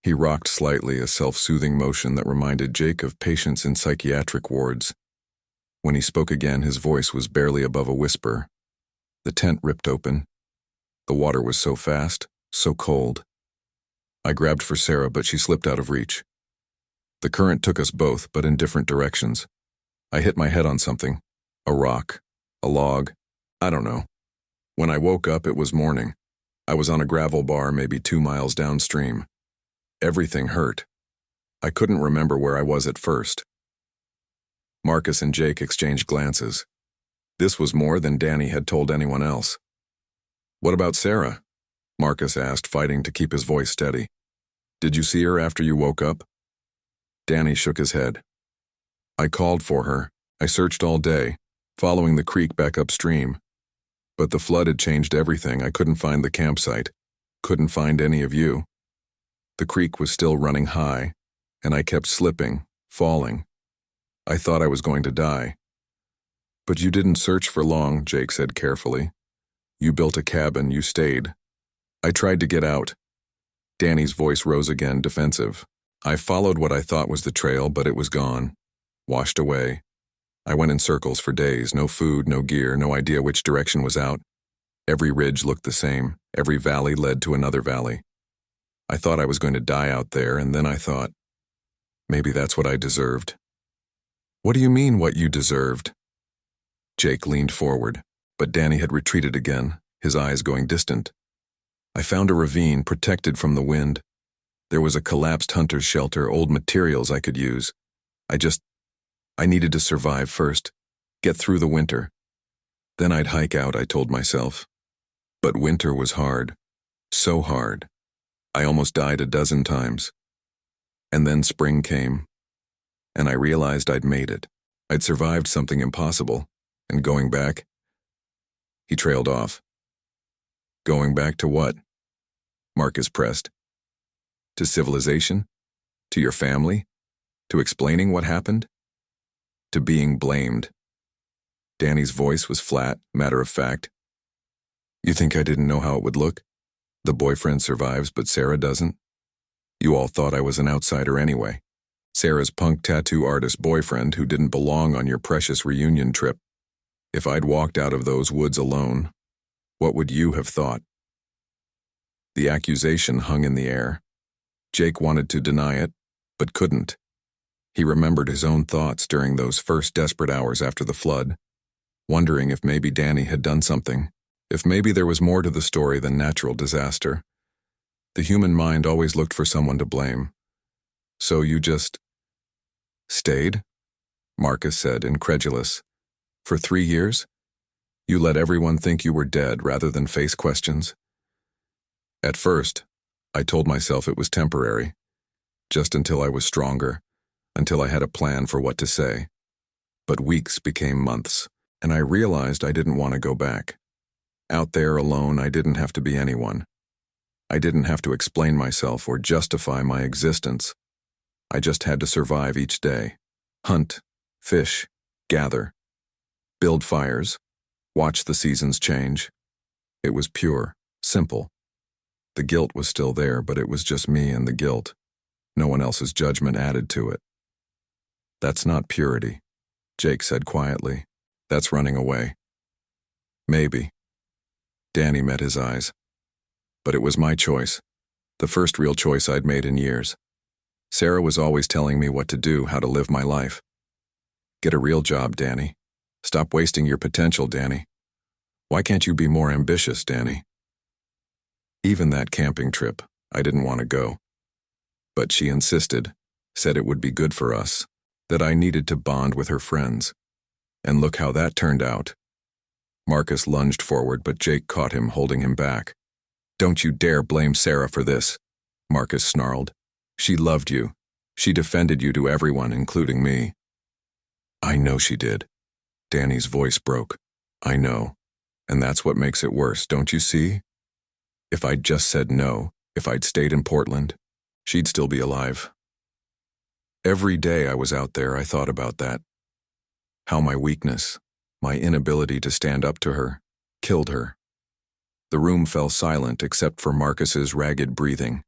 He rocked slightly, a self-soothing motion that reminded Jake of patients in psychiatric wards. When he spoke again, his voice was barely above a whisper. The tent ripped open. The water was so fast, so cold. I grabbed for Sarah, but she slipped out of reach. The current took us both, but in different directions. I hit my head on something. A rock, a log, I don't know. When I woke up, it was morning. I was on a gravel bar maybe 2 miles downstream. Everything hurt. I couldn't remember where I was at first. Marcus and Jake exchanged glances. This was more than Danny had told anyone else. What about Sarah? Marcus asked, fighting to keep his voice steady. Did you see her after you woke up? Danny shook his head. I called for her. I searched all day, following the creek back upstream. But the flood had changed everything. I couldn't find the campsite. Couldn't find any of you. The creek was still running high, and I kept slipping, falling. I thought I was going to die. But you didn't search for long, Jake said carefully. You built a cabin, you stayed. I tried to get out. Danny's voice rose again, defensive. I followed what I thought was the trail, but it was gone. Washed away. I went in circles for days, no food, no gear, no idea which direction was out. Every ridge looked the same. Every valley led to another valley. I thought I was going to die out there, and then I thought, maybe that's what I deserved. What do you mean, what you deserved? Jake leaned forward, but Danny had retreated again, his eyes going distant. I found a ravine protected from the wind. There was a collapsed hunter's shelter, old materials I could use. I needed to survive first, get through the winter. Then I'd hike out, I told myself. But winter was hard, so hard. I almost died a dozen times. And then spring came, and I realized I'd made it. I'd survived something impossible, and going back. He trailed off. Going back to what? Marcus pressed. To civilization? To your family? To explaining what happened? To being blamed. Danny's voice was flat, matter of fact. You think I didn't know how it would look? The boyfriend survives, but Sarah doesn't? You all thought I was an outsider anyway. Sarah's punk tattoo artist boyfriend who didn't belong on your precious reunion trip. If I'd walked out of those woods alone, what would you have thought? The accusation hung in the air. Jake wanted to deny it, but couldn't. He remembered his own thoughts during those first desperate hours after the flood, wondering if maybe Danny had done something, if maybe there was more to the story than natural disaster. The human mind always looked for someone to blame. So you just stayed? Marcus said, incredulous. For 3 years? You let everyone think you were dead rather than face questions? At first, I told myself it was temporary, just until I was stronger, until I had a plan for what to say. But weeks became months, and I realized I didn't want to go back. Out there alone, I didn't have to be anyone. I didn't have to explain myself or justify my existence. I just had to survive each day. Hunt, fish, gather, build fires, watch the seasons change. It was pure, simple. The guilt was still there, but it was just me and the guilt. No one else's judgment added to it. That's not purity, Jake said quietly. That's running away. Maybe. Danny met his eyes. But it was my choice, the first real choice I'd made in years. Sarah was always telling me what to do, how to live my life. Get a real job, Danny. Stop wasting your potential, Danny. Why can't you be more ambitious, Danny? Even that camping trip, I didn't want to go. But she insisted, said it would be good for us, that I needed to bond with her friends. And look how that turned out. Marcus lunged forward, but Jake caught him, holding him back. Don't you dare blame Sarah for this, Marcus snarled. She loved you. She defended you to everyone, including me. I know she did. Danny's voice broke. I know. And that's what makes it worse, don't you see? If I'd just said no, if I'd stayed in Portland, she'd still be alive. Every day I was out there, I thought about that. How my weakness, my inability to stand up to her, killed her. The room fell silent except for Marcus's ragged breathing.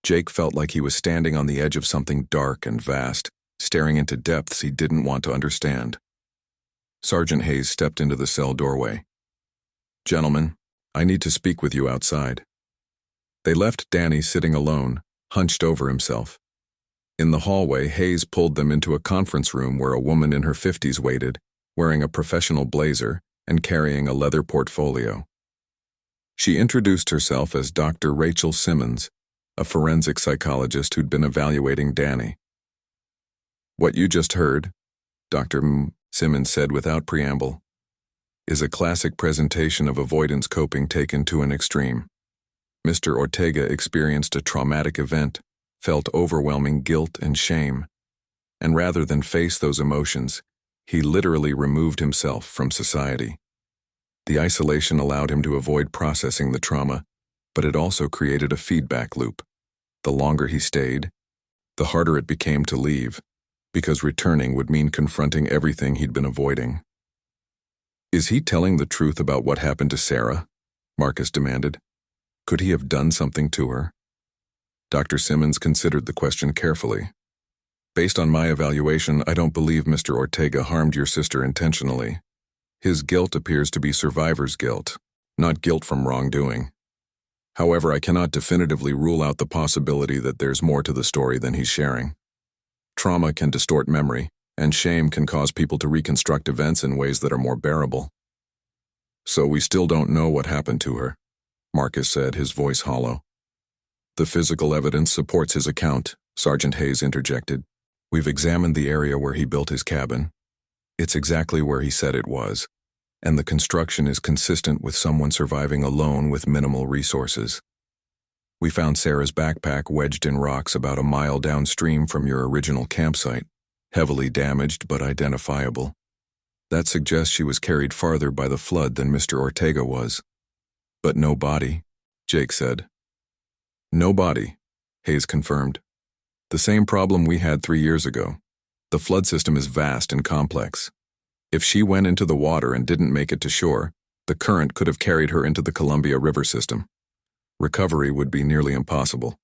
Jake felt like he was standing on the edge of something dark and vast, staring into depths he didn't want to understand. Sergeant Hayes stepped into the cell doorway. Gentlemen, I need to speak with you outside. They left Danny sitting alone, hunched over himself. In the hallway, Hayes pulled them into a conference room where a woman in her 50s waited, wearing a professional blazer and carrying a leather portfolio. She introduced herself as Dr. Rachel Simmons, a forensic psychologist who'd been evaluating Danny. What you just heard, Dr. Simmons said without preamble, is a classic presentation of avoidance coping taken to an extreme. Mr. Ortega experienced a traumatic event, felt overwhelming guilt and shame, and rather than face those emotions, he literally removed himself from society. The isolation allowed him to avoid processing the trauma, but it also created a feedback loop. The longer he stayed, the harder it became to leave, because returning would mean confronting everything he'd been avoiding. Is he telling the truth about what happened to Sarah? Marcus demanded. Could he have done something to her? Dr. Simmons considered the question carefully. Based on my evaluation, I don't believe Mr. Ortega harmed your sister intentionally. His guilt appears to be survivor's guilt, not guilt from wrongdoing. However, I cannot definitively rule out the possibility that there's more to the story than he's sharing. Trauma can distort memory, and shame can cause people to reconstruct events in ways that are more bearable. So we still don't know what happened to her, Marcus said, his voice hollow. The physical evidence supports his account, Sergeant Hayes interjected. We've examined the area where he built his cabin. It's exactly where he said it was, and the construction is consistent with someone surviving alone with minimal resources. We found Sarah's backpack wedged in rocks about a mile downstream from your original campsite, heavily damaged but identifiable. That suggests she was carried farther by the flood than Mr. Ortega was. But no body, Jake said. No body, Hayes confirmed. The same problem we had 3 years ago. The flood system is vast and complex. If she went into the water and didn't make it to shore, the current could have carried her into the Columbia River system. Recovery would be nearly impossible.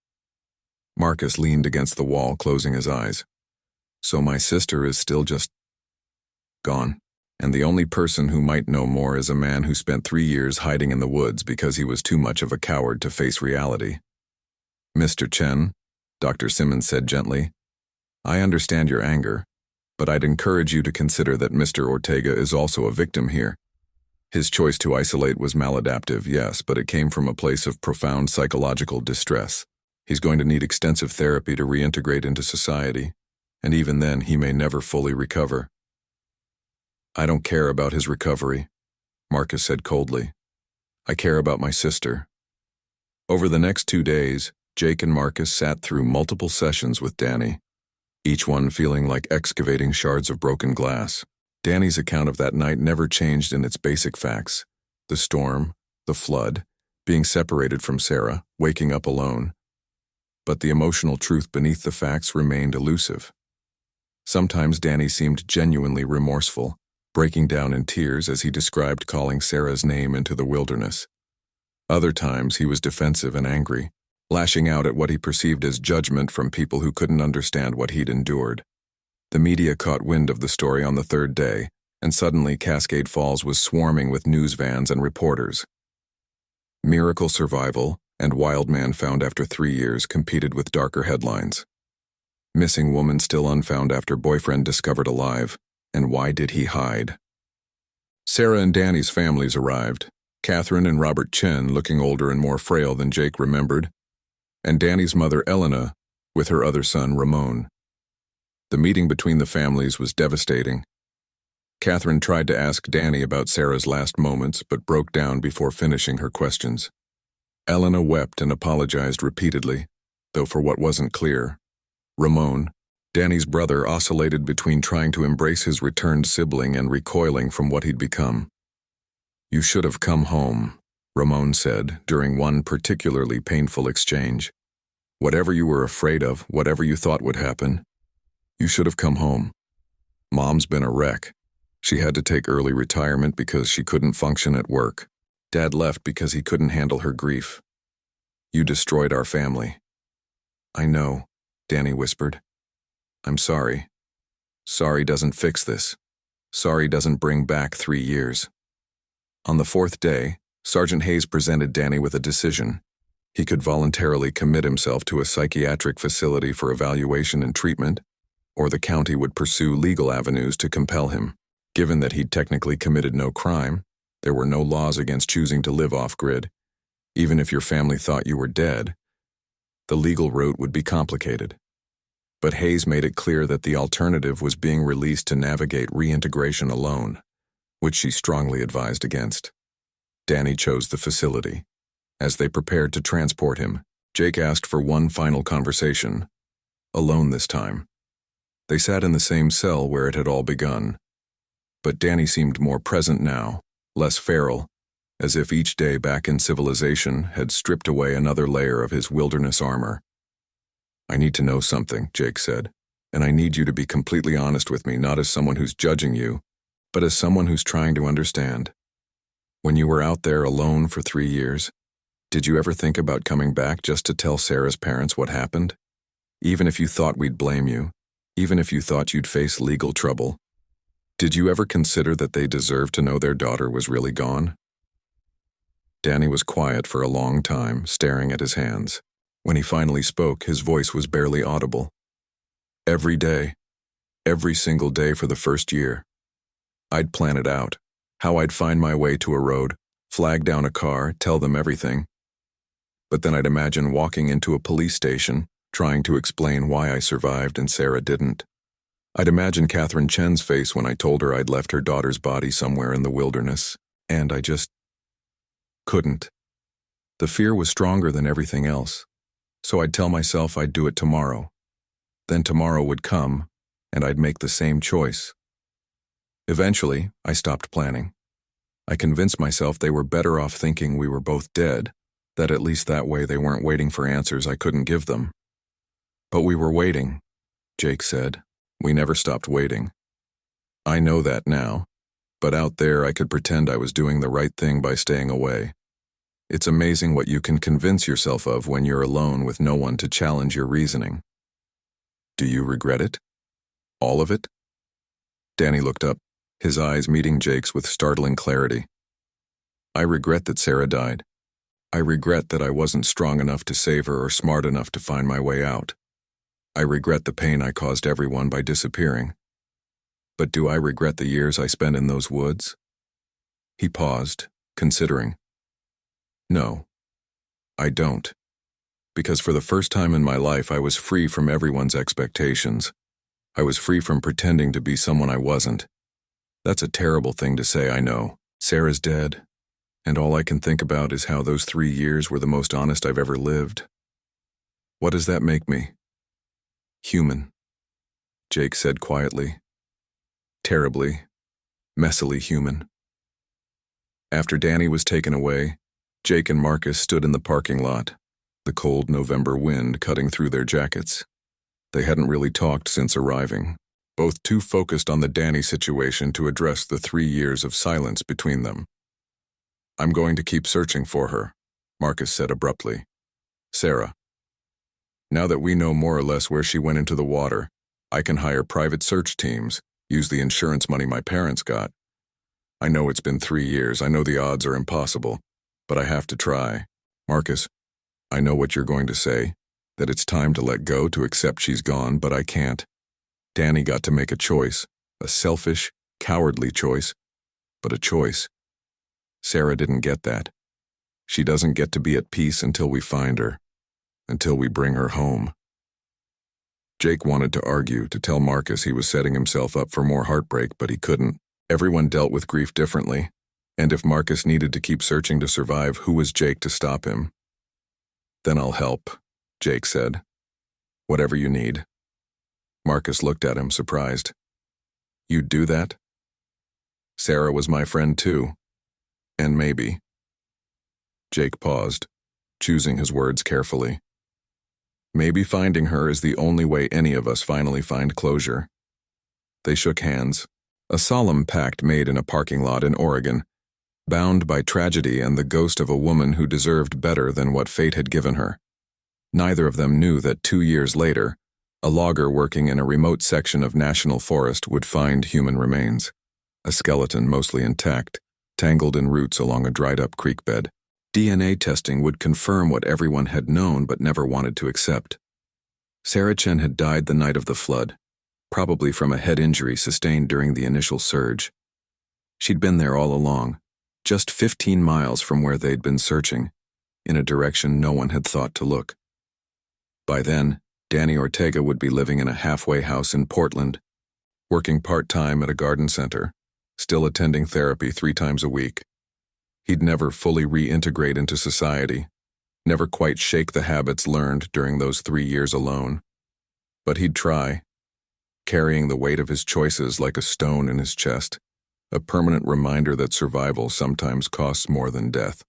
Marcus leaned against the wall, closing his eyes. So my sister is still just gone, and the only person who might know more is a man who spent 3 years hiding in the woods because he was too much of a coward to face reality. Mr. Chen, Dr. Simmons said gently, I understand your anger, but I'd encourage you to consider that Mr. Ortega is also a victim here. His choice to isolate was maladaptive, yes, but it came from a place of profound psychological distress. He's going to need extensive therapy to reintegrate into society, and even then he may never fully recover. I don't care about his recovery, Marcus said coldly. I care about my sister. Over the next 2 days, Jake and Marcus sat through multiple sessions with Danny, each one feeling like excavating shards of broken glass. Danny's account of that night never changed in its basic facts. The storm, the flood, being separated from Sarah, waking up alone. But the emotional truth beneath the facts remained elusive. Sometimes Danny seemed genuinely remorseful, breaking down in tears as he described calling Sarah's name into the wilderness. Other times he was defensive and angry, lashing out at what he perceived as judgment from people who couldn't understand what he'd endured. The media caught wind of the story on the third day, and suddenly Cascade Falls was swarming with news vans and reporters. Miracle survival and wild man found after 3 years competed with darker headlines. Missing woman still unfound after boyfriend discovered alive, and why did he hide? Sarah and Danny's families arrived, Catherine and Robert Chen looking older and more frail than Jake remembered, and Danny's mother Elena with her other son Ramon. The meeting between the families was devastating. Catherine tried to ask Danny about Sarah's last moments but broke down before finishing her questions. Elena wept and apologized repeatedly, though for what wasn't clear. Ramon, Danny's brother, oscillated between trying to embrace his returned sibling and recoiling from what he'd become. "You should have come home," Ramon said during one particularly painful exchange. "Whatever you were afraid of, whatever you thought would happen, you should have come home. Mom's been a wreck. She had to take early retirement because she couldn't function at work. Dad left because he couldn't handle her grief. You destroyed our family." "I know," Danny whispered. "I'm sorry. Sorry doesn't fix this. Sorry doesn't bring back 3 years." On the fourth day, Sergeant Hayes presented Danny with a decision. He could voluntarily commit himself to a psychiatric facility for evaluation and treatment, or the county would pursue legal avenues to compel him. Given that he'd technically committed no crime, there were no laws against choosing to live off-grid. Even if your family thought you were dead, the legal route would be complicated. But Hayes made it clear that the alternative was being released to navigate reintegration alone, which she strongly advised against. Danny chose the facility. As they prepared to transport him, Jake asked for one final conversation. Alone this time. They sat in the same cell where it had all begun. But Danny seemed more present now, less feral, as if each day back in civilization had stripped away another layer of his wilderness armor. "I need to know something," Jake said, "and I need you to be completely honest with me, not as someone who's judging you, but as someone who's trying to understand. When you were out there alone for 3 years, did you ever think about coming back just to tell Sarah's parents what happened? Even if you thought we'd blame you, even if you thought you'd face legal trouble, did you ever consider that they deserved to know their daughter was really gone?" Danny was quiet for a long time, staring at his hands. When he finally spoke, his voice was barely audible. "Every day, every single day for the first year. I'd plan it out, how I'd find my way to a road, flag down a car, tell them everything. But then I'd imagine walking into a police station, trying to explain why I survived and Sarah didn't. I'd imagine Catherine Chen's face when I told her I'd left her daughter's body somewhere in the wilderness, and I just couldn't. The fear was stronger than everything else, so I'd tell myself I'd do it tomorrow. Then tomorrow would come, and I'd make the same choice. Eventually, I stopped planning. I convinced myself they were better off thinking we were both dead, that at least that way they weren't waiting for answers I couldn't give them. But we were waiting," Jake said. "We never stopped waiting. I know that now, but out there I could pretend I was doing the right thing by staying away. It's amazing what you can convince yourself of when you're alone with no one to challenge your reasoning." "Do you regret it? All of it?" Danny looked up, his eyes meeting Jake's with startling clarity. "I regret that Sarah died. I regret that I wasn't strong enough to save her or smart enough to find my way out. I regret the pain I caused everyone by disappearing. But do I regret the years I spent in those woods?" He paused, considering. "No, I don't. Because for the first time in my life I was free from everyone's expectations. I was free from pretending to be someone I wasn't. That's a terrible thing to say, I know. Sarah's dead, and all I can think about is how those 3 years were the most honest I've ever lived. What does that make me?" "Human," Jake said quietly. "Terribly, messily human." After Danny was taken away, Jake and Marcus stood in the parking lot, the cold November wind cutting through their jackets. They hadn't really talked since arriving, both too focused on the Danny situation to address the 3 years of silence between them. "I'm going to keep searching for her," Marcus said abruptly. "Sarah. Now that we know more or less where she went into the water, I can hire private search teams, use the insurance money my parents got. I know it's been 3 years, I know the odds are impossible, but I have to try. Marcus, I know what you're going to say, that it's time to let go, to accept she's gone, but I can't. Danny got to make a choice, a selfish, cowardly choice, but a choice. Sarah didn't get that. She doesn't get to be at peace until we find her, until we bring her home." Jake wanted to argue, to tell Marcus he was setting himself up for more heartbreak, but he couldn't. Everyone dealt with grief differently, and if Marcus needed to keep searching to survive, who was Jake to stop him? "Then I'll help," Jake said. "Whatever you need." Marcus looked at him, surprised. "You'd do that?" "Sarah was my friend too. And maybe." Jake paused, choosing his words carefully. "Maybe finding her is the only way any of us finally find closure." They shook hands, a solemn pact made in a parking lot in Oregon, bound by tragedy and the ghost of a woman who deserved better than what fate had given her. Neither of them knew that 2 years later, a logger working in a remote section of national forest would find human remains, a skeleton mostly intact, tangled in roots along a dried-up creek bed. DNA testing would confirm what everyone had known but never wanted to accept. Sarah Chen had died the night of the flood, probably from a head injury sustained during the initial surge. She'd been there all along, just 15 miles from where they'd been searching, in a direction no one had thought to look. By then, Danny Ortega would be living in a halfway house in Portland, working part-time at a garden center, still attending therapy 3 times a week. He'd never fully reintegrate into society, never quite shake the habits learned during those 3 years alone. But he'd try, carrying the weight of his choices like a stone in his chest, a permanent reminder that survival sometimes costs more than death.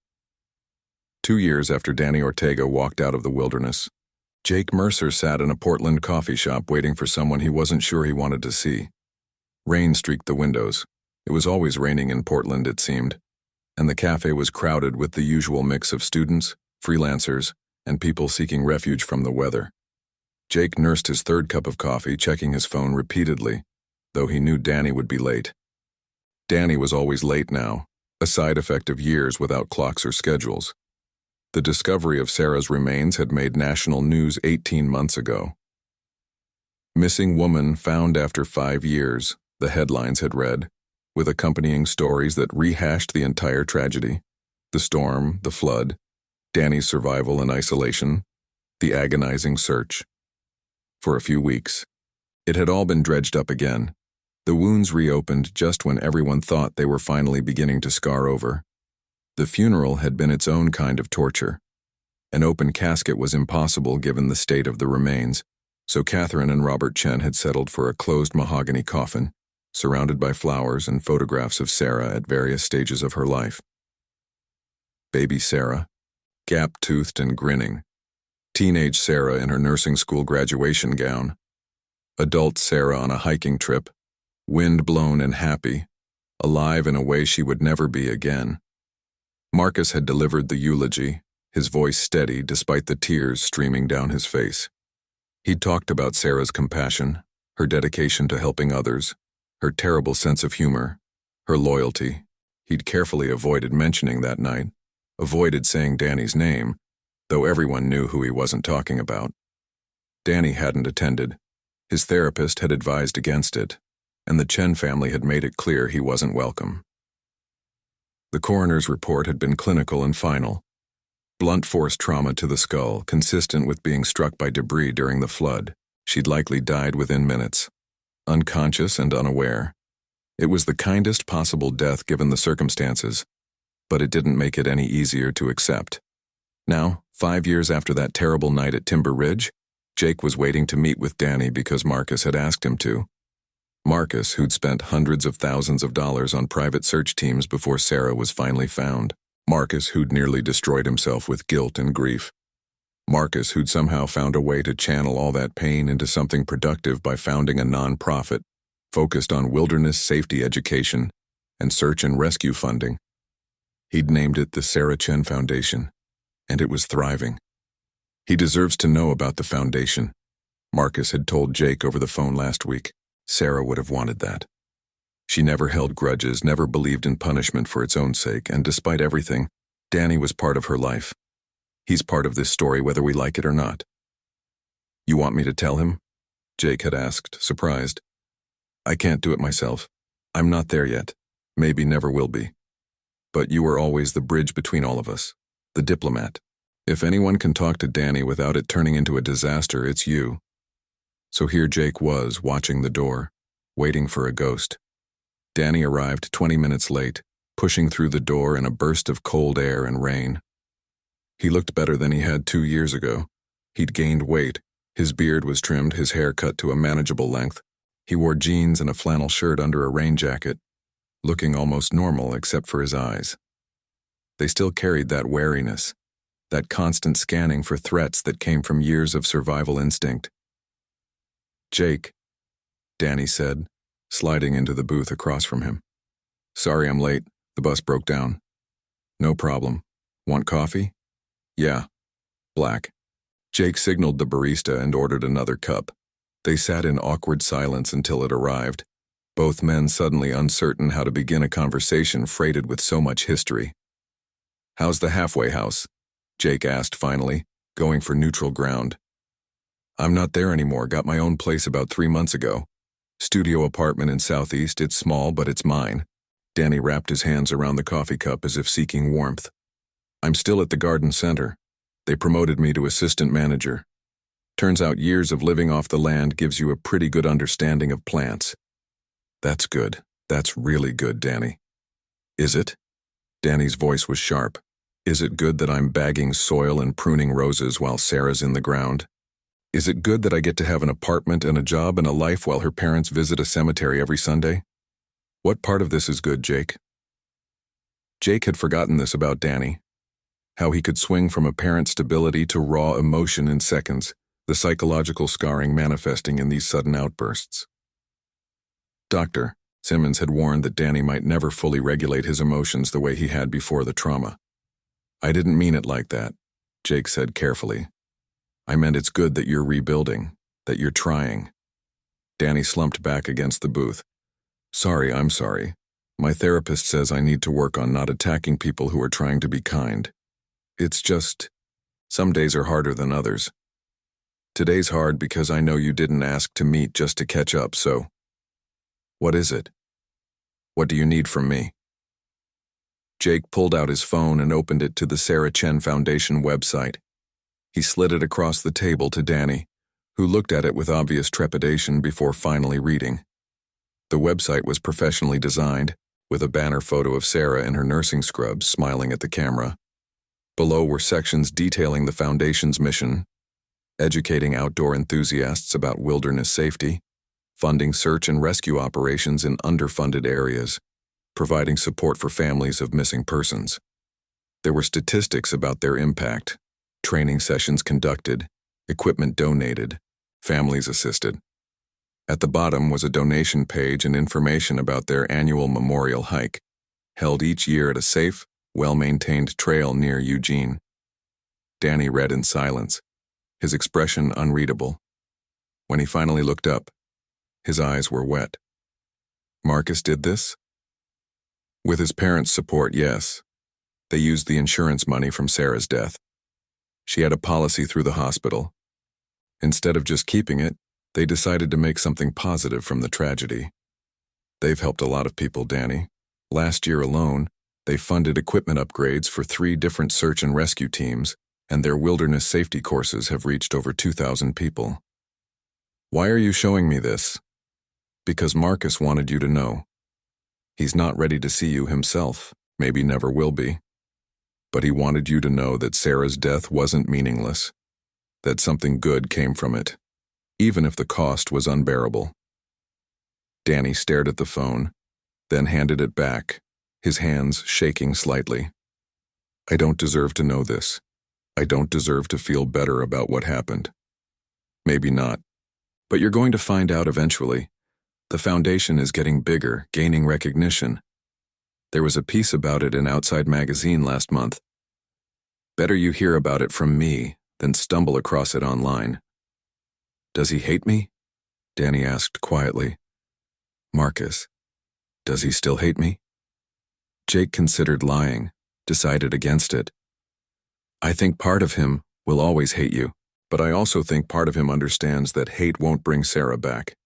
2 years after Danny Ortega walked out of the wilderness, Jake Mercer sat in a Portland coffee shop waiting for someone he wasn't sure he wanted to see. Rain streaked the windows. It was always raining in Portland, it seemed, and the cafe was crowded with the usual mix of students, freelancers, and people seeking refuge from the weather. Jake nursed his 3rd cup of coffee, checking his phone repeatedly, though he knew Danny would be late. Danny was always late now, a side effect of years without clocks or schedules. The discovery of Sarah's remains had made national news 18 months ago. "Missing woman found after 5 years," the headlines had read, with accompanying stories that rehashed the entire tragedy: the storm, the flood, Danny's survival and isolation, the agonizing search. For a few weeks, it had all been dredged up again. The wounds reopened just when everyone thought they were finally beginning to scar over. The funeral had been its own kind of torture. An open casket was impossible given the state of the remains, so Catherine and Robert Chen had settled for a closed mahogany coffin, surrounded by flowers and photographs of Sarah at various stages of her life. Baby Sarah, gap-toothed and grinning. Teenage Sarah in her nursing school graduation gown. Adult Sarah on a hiking trip, wind-blown and happy, alive in a way she would never be again. Marcus had delivered the eulogy, his voice steady despite the tears streaming down his face. He'd talked about Sarah's compassion, her dedication to helping others, her terrible sense of humor, her loyalty. He'd carefully avoided mentioning that night, avoided saying Danny's name, though everyone knew who he wasn't talking about. Danny hadn't attended. His therapist had advised against it, and the Chen family had made it clear he wasn't welcome. The coroner's report had been clinical and final. Blunt force trauma to the skull, consistent with being struck by debris during the flood. She'd likely died within minutes, unconscious and unaware. It was the kindest possible death given the circumstances, but it didn't make it any easier to accept. Now, 5 years after that terrible night at Timber Ridge, Jake was waiting to meet with Danny because Marcus had asked him to. Marcus, who'd spent hundreds of thousands of dollars on private search teams before Sarah was finally found. Marcus, who'd nearly destroyed himself with guilt and grief. Marcus, who'd somehow found a way to channel all that pain into something productive by founding a non-profit focused on wilderness safety education and search and rescue funding. He'd named it the Sarah Chen Foundation, and it was thriving. He deserves to know about the foundation. Marcus had told Jake over the phone last week. Sarah would have wanted that. She never held grudges, never believed in punishment for its own sake, and despite everything, Danny was part of her life. He's part of this story whether we like it or not. You want me to tell him? Jake had asked, surprised. I can't do it myself. I'm not there yet. Maybe never will be. But you were always the bridge between all of us, the diplomat. If anyone can talk to Danny without it turning into a disaster, it's you. So here Jake was, watching the door, waiting for a ghost. Danny arrived 20 minutes late, pushing through the door in a burst of cold air and rain. He looked better than he had 2 years ago. He'd gained weight, his beard was trimmed, his hair cut to a manageable length. He wore jeans and a flannel shirt under a rain jacket, looking almost normal except for his eyes. They still carried that wariness, that constant scanning for threats that came from years of survival instinct. Jake, Danny said, sliding into the booth across from him. Sorry I'm late, the bus broke down. No problem. Want coffee? Yeah. Black. Jake signaled the barista and ordered another cup. They sat in awkward silence until it arrived, both men suddenly uncertain how to begin a conversation freighted with so much history. How's the halfway house? Jake asked finally, going for neutral ground. I'm not there anymore, got my own place about 3 months ago. Studio apartment in Southeast, it's small but it's mine. Danny wrapped his hands around the coffee cup as if seeking warmth. I'm still at the garden center. They promoted me to assistant manager. Turns out years of living off the land gives you a pretty good understanding of plants. That's good. That's really good, Danny. Is it? Danny's voice was sharp. Is it good that I'm bagging soil and pruning roses while Sarah's in the ground? Is it good that I get to have an apartment and a job and a life while her parents visit a cemetery every Sunday? What part of this is good, Jake? Jake had forgotten this about Danny. How he could swing from apparent stability to raw emotion in seconds, the psychological scarring manifesting in these sudden outbursts. Dr. Simmons had warned that Danny might never fully regulate his emotions the way he had before the trauma. I didn't mean it like that, Jake said carefully. I meant it's good that you're rebuilding, that you're trying. Danny slumped back against the booth. Sorry, I'm sorry. My therapist says I need to work on not attacking people who are trying to be kind. It's just, some days are harder than others. Today's hard because I know you didn't ask to meet just to catch up, so. What is it? What do you need from me? Jake pulled out his phone and opened it to the Sarah Chen Foundation website. He slid it across the table to Danny, who looked at it with obvious trepidation before finally reading. The website was professionally designed, with a banner photo of Sarah in her nursing scrubs smiling at the camera. Below were sections detailing the Foundation's mission, educating outdoor enthusiasts about wilderness safety, funding search and rescue operations in underfunded areas, providing support for families of missing persons. There were statistics about their impact, training sessions conducted, equipment donated, families assisted. At the bottom was a donation page and information about their annual memorial hike, held each year at a safe, well-maintained trail near Eugene. Danny read in silence, his expression unreadable. When he finally looked up, his eyes were wet. Marcus did this? With his parents' support, yes. They used the insurance money from Sarah's death. She had a policy through the hospital. Instead of just keeping it, they decided to make something positive from the tragedy. They've helped a lot of people, Danny. Last year alone, they funded equipment upgrades for 3 different search and rescue teams, and their wilderness safety courses have reached over 2,000 people. Why are you showing me this? Because Marcus wanted you to know. He's not ready to see you himself, maybe never will be. But he wanted you to know that Sarah's death wasn't meaningless, that something good came from it, even if the cost was unbearable. Danny stared at the phone, then handed it back, his hands shaking slightly. I don't deserve to know this. I don't deserve to feel better about what happened. Maybe not. But you're going to find out eventually. The foundation is getting bigger, gaining recognition. There was a piece about it in Outside Magazine last month. Better you hear about it from me than stumble across it online. Does he hate me? Danny asked quietly. Marcus, does he still hate me? Jake considered lying, decided against it. I think part of him will always hate you, but I also think part of him understands that hate won't bring Sarah back,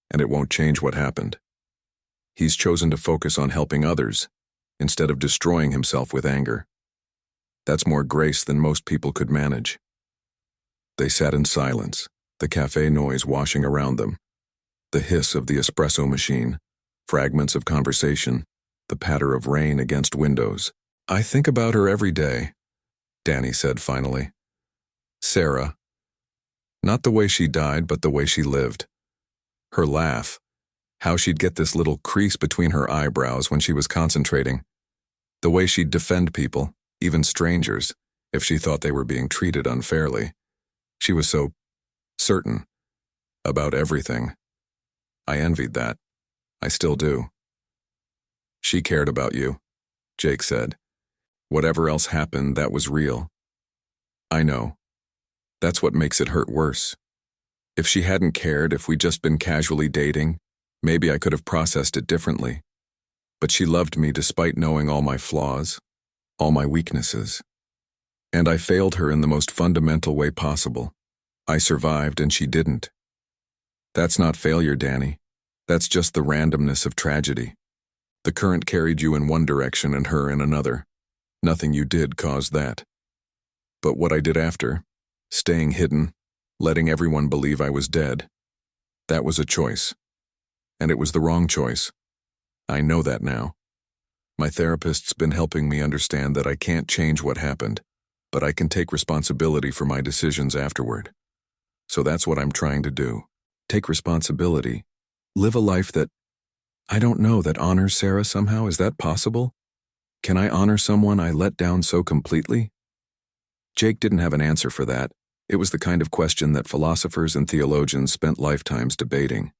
and it won't change what happened. He's chosen to focus on helping others, instead of destroying himself with anger. That's more grace than most people could manage. They sat in silence, the cafe noise washing around them, the hiss of the espresso machine, fragments of conversation, the patter of rain against windows. I think about her every day, Danny said finally. Sarah. Not the way she died, but the way she lived. Her laugh. How she'd get this little crease between her eyebrows when she was concentrating. The way she'd defend people, even strangers, if she thought they were being treated unfairly. She was so certain about everything. I envied that. I still do. She cared about you, Jake said. Whatever else happened, that was real. I know. That's what makes it hurt worse. If she hadn't cared, if we'd just been casually dating, maybe I could have processed it differently. But she loved me despite knowing all my flaws, all my weaknesses. And I failed her in the most fundamental way possible. I survived and she didn't. That's not failure, Danny. That's just the randomness of tragedy. The current carried you in one direction and her in another. Nothing you did caused that. But what I did after, staying hidden, letting everyone believe I was dead, that was a choice. And it was the wrong choice. I know that now. My therapist's been helping me understand that I can't change what happened, but I can take responsibility for my decisions afterward. So that's what I'm trying to do. Take responsibility. Live a life that, I don't know, that honors Sarah somehow. Is that possible? Can I honor someone I let down so completely? Jake didn't have an answer for that. It was the kind of question that philosophers and theologians spent lifetimes debating.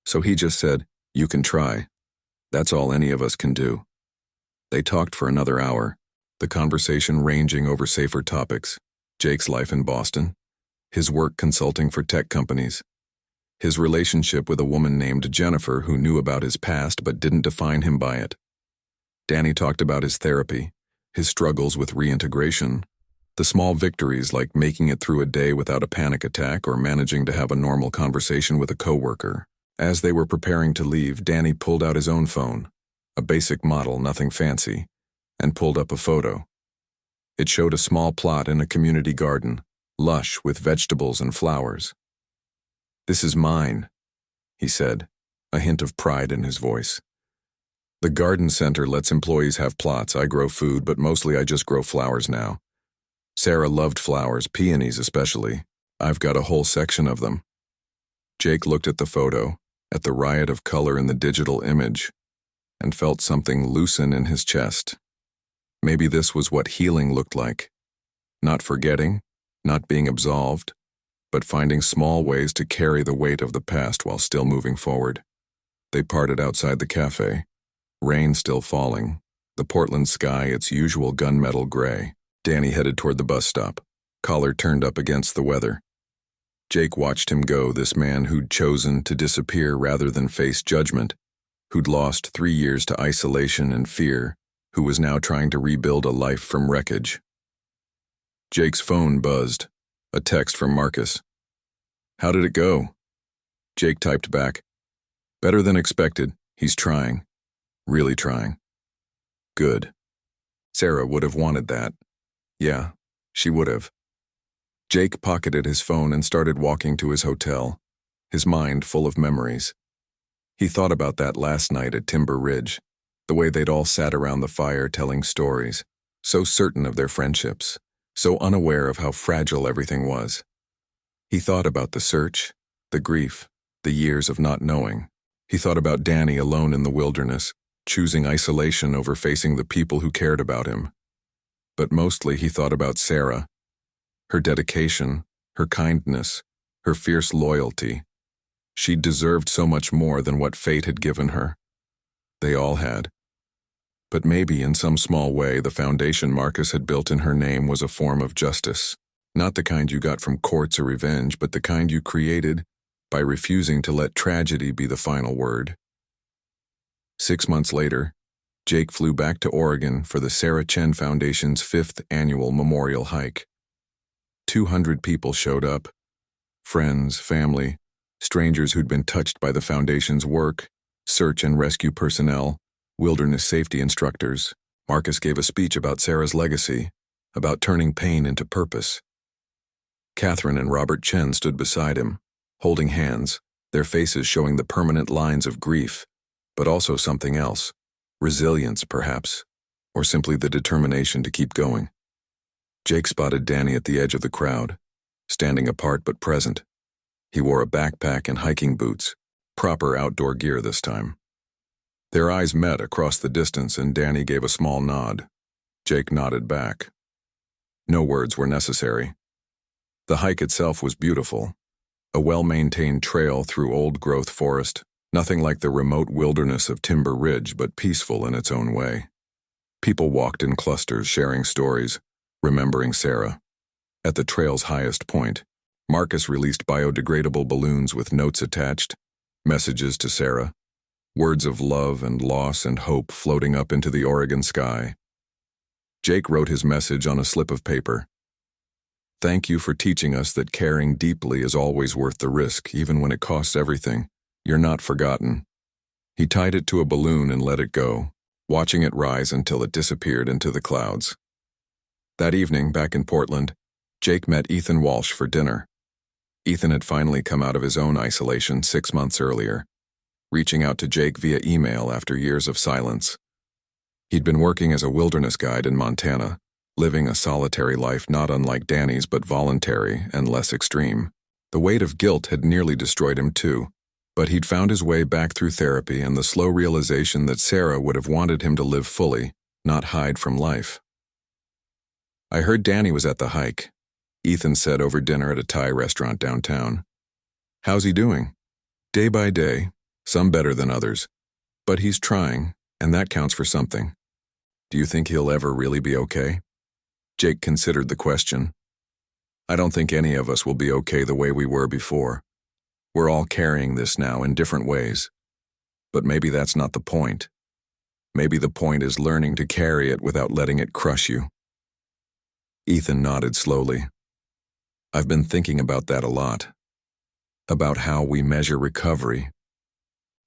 So he just said, you can try. That's all any of us can do. They talked for another hour, the conversation ranging over safer topics. Jake's life in Boston, his work consulting for tech companies, his relationship with a woman named Jennifer who knew about his past but didn't define him by it. Danny talked about his therapy, his struggles with reintegration, the small victories like making it through a day without a panic attack or managing to have a normal conversation with a coworker. As they were preparing to leave, Danny pulled out his own phone, a basic model, nothing fancy, and pulled up a photo. It showed a small plot in a community garden, lush with vegetables and flowers. This is mine, he said, a hint of pride in his voice. The garden center lets employees have plots. I grow food, but mostly I just grow flowers now. Sarah loved flowers, peonies especially. I've got a whole section of them. Jake looked at the photo, at the riot of color in the digital image, and felt something loosen in his chest. Maybe this was what healing looked like. Not forgetting, not being absolved, but finding small ways to carry the weight of the past while still moving forward. They parted outside the cafe, rain still falling, the Portland sky its usual gunmetal gray. Danny headed toward the bus stop, collar turned up against the weather. Jake watched him go, this man who'd chosen to disappear rather than face judgment, who'd lost 3 years to isolation and fear, who was now trying to rebuild a life from wreckage. Jake's phone buzzed, a text from Marcus. How did it go? Jake typed back. Better than expected. He's trying. Really trying. Good. Sarah would have wanted that. Yeah, she would have. Jake pocketed his phone and started walking to his hotel, his mind full of memories. He thought about that last night at Timber Ridge, the way they'd all sat around the fire telling stories, so certain of their friendships, so unaware of how fragile everything was. He thought about the search, the grief, the years of not knowing. He thought about Danny alone in the wilderness, choosing isolation over facing the people who cared about him. But mostly he thought about Sarah, her dedication, her kindness, her fierce loyalty. She deserved so much more than what fate had given her. They all had. But maybe in some small way the foundation Marcus had built in her name was a form of justice. Not the kind you got from courts or revenge, but the kind you created by refusing to let tragedy be the final word. 6 months later, Jake flew back to Oregon for the Sarah Chen Foundation's 5th annual memorial hike. 200 people showed up. Friends, family, strangers who'd been touched by the foundation's work, search and rescue personnel, wilderness safety instructors. Marcus gave a speech about Sarah's legacy, about turning pain into purpose. Catherine and Robert Chen stood beside him, holding hands, their faces showing the permanent lines of grief, but also something else, resilience perhaps, or simply the determination to keep going. Jake spotted Danny at the edge of the crowd, standing apart but present. He wore a backpack and hiking boots, proper outdoor gear this time. Their eyes met across the distance and Danny gave a small nod. Jake nodded back. No words were necessary. The hike itself was beautiful. A well-maintained trail through old-growth forest, nothing like the remote wilderness of Timber Ridge, but peaceful in its own way. People walked in clusters, sharing stories, remembering Sarah. At the trail's highest point, Marcus released biodegradable balloons with notes attached, messages to Sarah, words of love and loss and hope floating up into the Oregon sky. Jake wrote his message on a slip of paper. Thank you for teaching us that caring deeply is always worth the risk, even when it costs everything. You're not forgotten. He tied it to a balloon and let it go, watching it rise until it disappeared into the clouds. That evening, back in Portland, Jake met Ethan Walsh for dinner. Ethan had finally come out of his own isolation 6 months earlier, reaching out to Jake via email after years of silence. He'd been working as a wilderness guide in Montana, living a solitary life not unlike Danny's but voluntary and less extreme. The weight of guilt had nearly destroyed him too, but he'd found his way back through therapy and the slow realization that Sarah would have wanted him to live fully, not hide from life. I heard Danny was at the hike, Ethan said over dinner at a Thai restaurant downtown. How's he doing? Day by day, some better than others, but he's trying, and that counts for something. Do you think he'll ever really be okay? Jake considered the question. I don't think any of us will be okay the way we were before. We're all carrying this now in different ways. But maybe that's not the point. Maybe the point is learning to carry it without letting it crush you. Ethan nodded slowly. I've been thinking about that a lot. About how we measure recovery.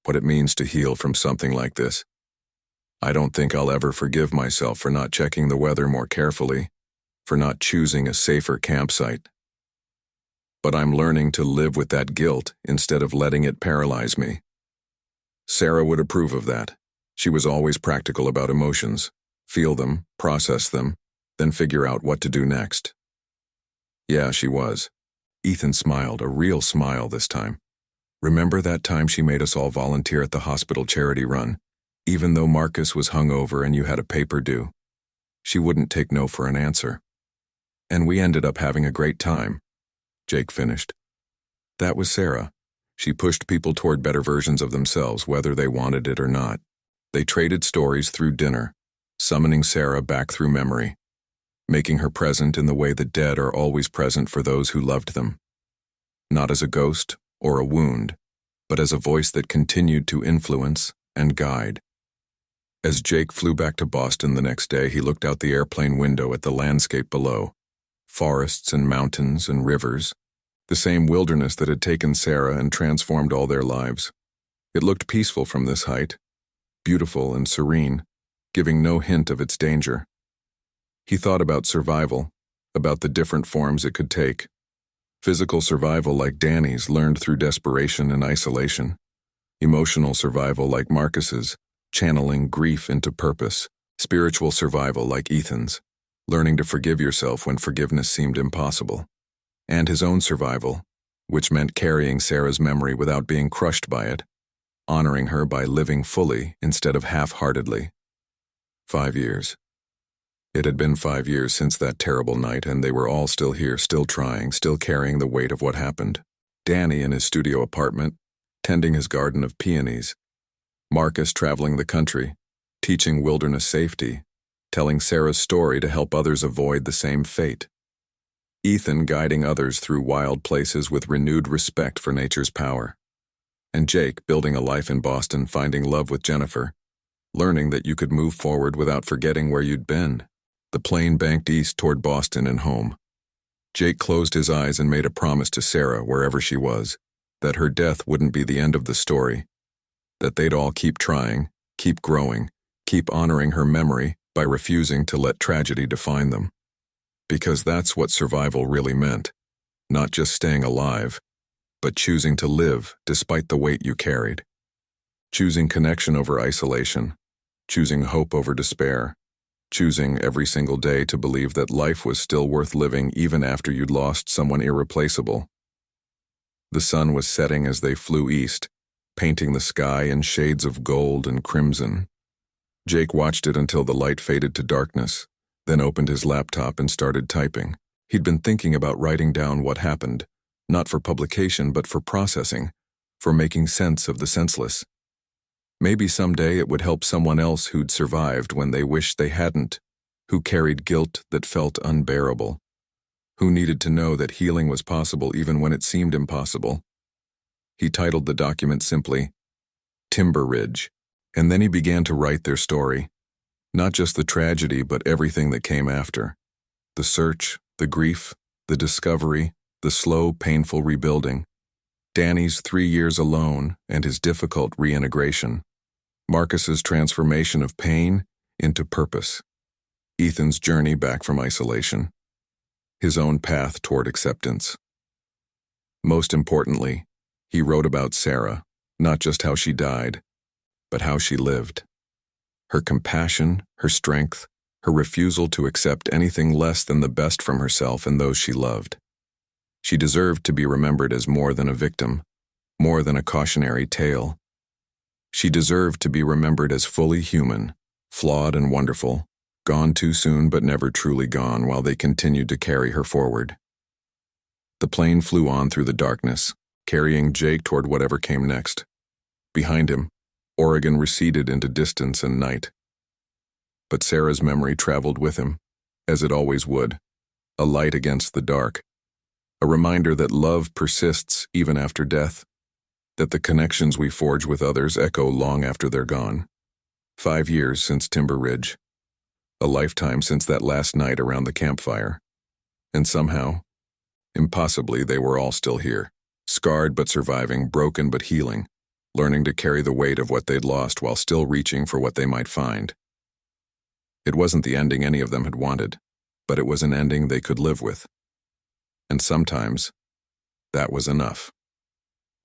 What it means to heal from something like this. I don't think I'll ever forgive myself for not checking the weather more carefully, for not choosing a safer campsite. But I'm learning to live with that guilt instead of letting it paralyze me. Sarah would approve of that. She was always practical about emotions. Feel them, process them, then figure out what to do next. Yeah, she was. Ethan smiled, a real smile this time. Remember that time she made us all volunteer at the hospital charity run, even though Marcus was hungover and you had a paper due? She wouldn't take no for an answer. And we ended up having a great time, Jake finished. That was Sarah. She pushed people toward better versions of themselves, whether they wanted it or not. They traded stories through dinner, summoning Sarah back through memory, making her present in the way the dead are always present for those who loved them. Not as a ghost or a wound, but as a voice that continued to influence and guide. As Jake flew back to Boston the next day, he looked out the airplane window at the landscape below. Forests and mountains and rivers, the same wilderness that had taken Sarah and transformed all their lives. It looked peaceful from this height, beautiful and serene, giving no hint of its danger. He thought about survival, about the different forms it could take. Physical survival like Danny's, learned through desperation and isolation. Emotional survival like Marcus's, channeling grief into purpose. Spiritual survival like Ethan's, learning to forgive yourself when forgiveness seemed impossible. And his own survival, which meant carrying Sarah's memory without being crushed by it, honoring her by living fully instead of half-heartedly. 5 years. It had been 5 years since that terrible night, and they were all still here, still trying, still carrying the weight of what happened. Danny in his studio apartment, tending his garden of peonies. Marcus traveling the country, teaching wilderness safety, telling Sarah's story to help others avoid the same fate. Ethan guiding others through wild places with renewed respect for nature's power. And Jake building a life in Boston, finding love with Jennifer, learning that you could move forward without forgetting where you'd been. The plane banked east toward Boston and home. Jake closed his eyes and made a promise to Sarah, wherever she was, that her death wouldn't be the end of the story, that they'd all keep trying, keep growing, keep honoring her memory by refusing to let tragedy define them. Because that's what survival really meant, not just staying alive, but choosing to live despite the weight you carried. Choosing connection over isolation, choosing hope over despair, choosing every single day to believe that life was still worth living even after you'd lost someone irreplaceable. The sun was setting as they flew east, painting the sky in shades of gold and crimson. Jake watched it until the light faded to darkness, then opened his laptop and started typing. He'd been thinking about writing down what happened, not for publication but for processing, for making sense of the senseless. Maybe someday it would help someone else who'd survived when they wished they hadn't, who carried guilt that felt unbearable, who needed to know that healing was possible even when it seemed impossible. He titled the document simply, Timber Ridge, and then he began to write their story. Not just the tragedy, but everything that came after. The search, the grief, the discovery, the slow, painful rebuilding. Danny's 3 years alone and his difficult reintegration. Marcus's transformation of pain into purpose. Ethan's journey back from isolation. His own path toward acceptance. Most importantly, he wrote about Sarah, not just how she died, but how she lived. Her compassion, her strength, her refusal to accept anything less than the best from herself and those she loved. She deserved to be remembered as more than a victim, more than a cautionary tale. She deserved to be remembered as fully human, flawed and wonderful, gone too soon but never truly gone while they continued to carry her forward. The plane flew on through the darkness, carrying Jake toward whatever came next. Behind him, Oregon receded into distance and night. But Sarah's memory traveled with him, as it always would, a light against the dark, a reminder that love persists even after death, that the connections we forge with others echo long after they're gone. 5 years since Timber Ridge, a lifetime since that last night around the campfire, and somehow, impossibly, they were all still here, scarred but surviving, broken but healing, learning to carry the weight of what they'd lost while still reaching for what they might find. It wasn't the ending any of them had wanted, but it was an ending they could live with. And sometimes, that was enough.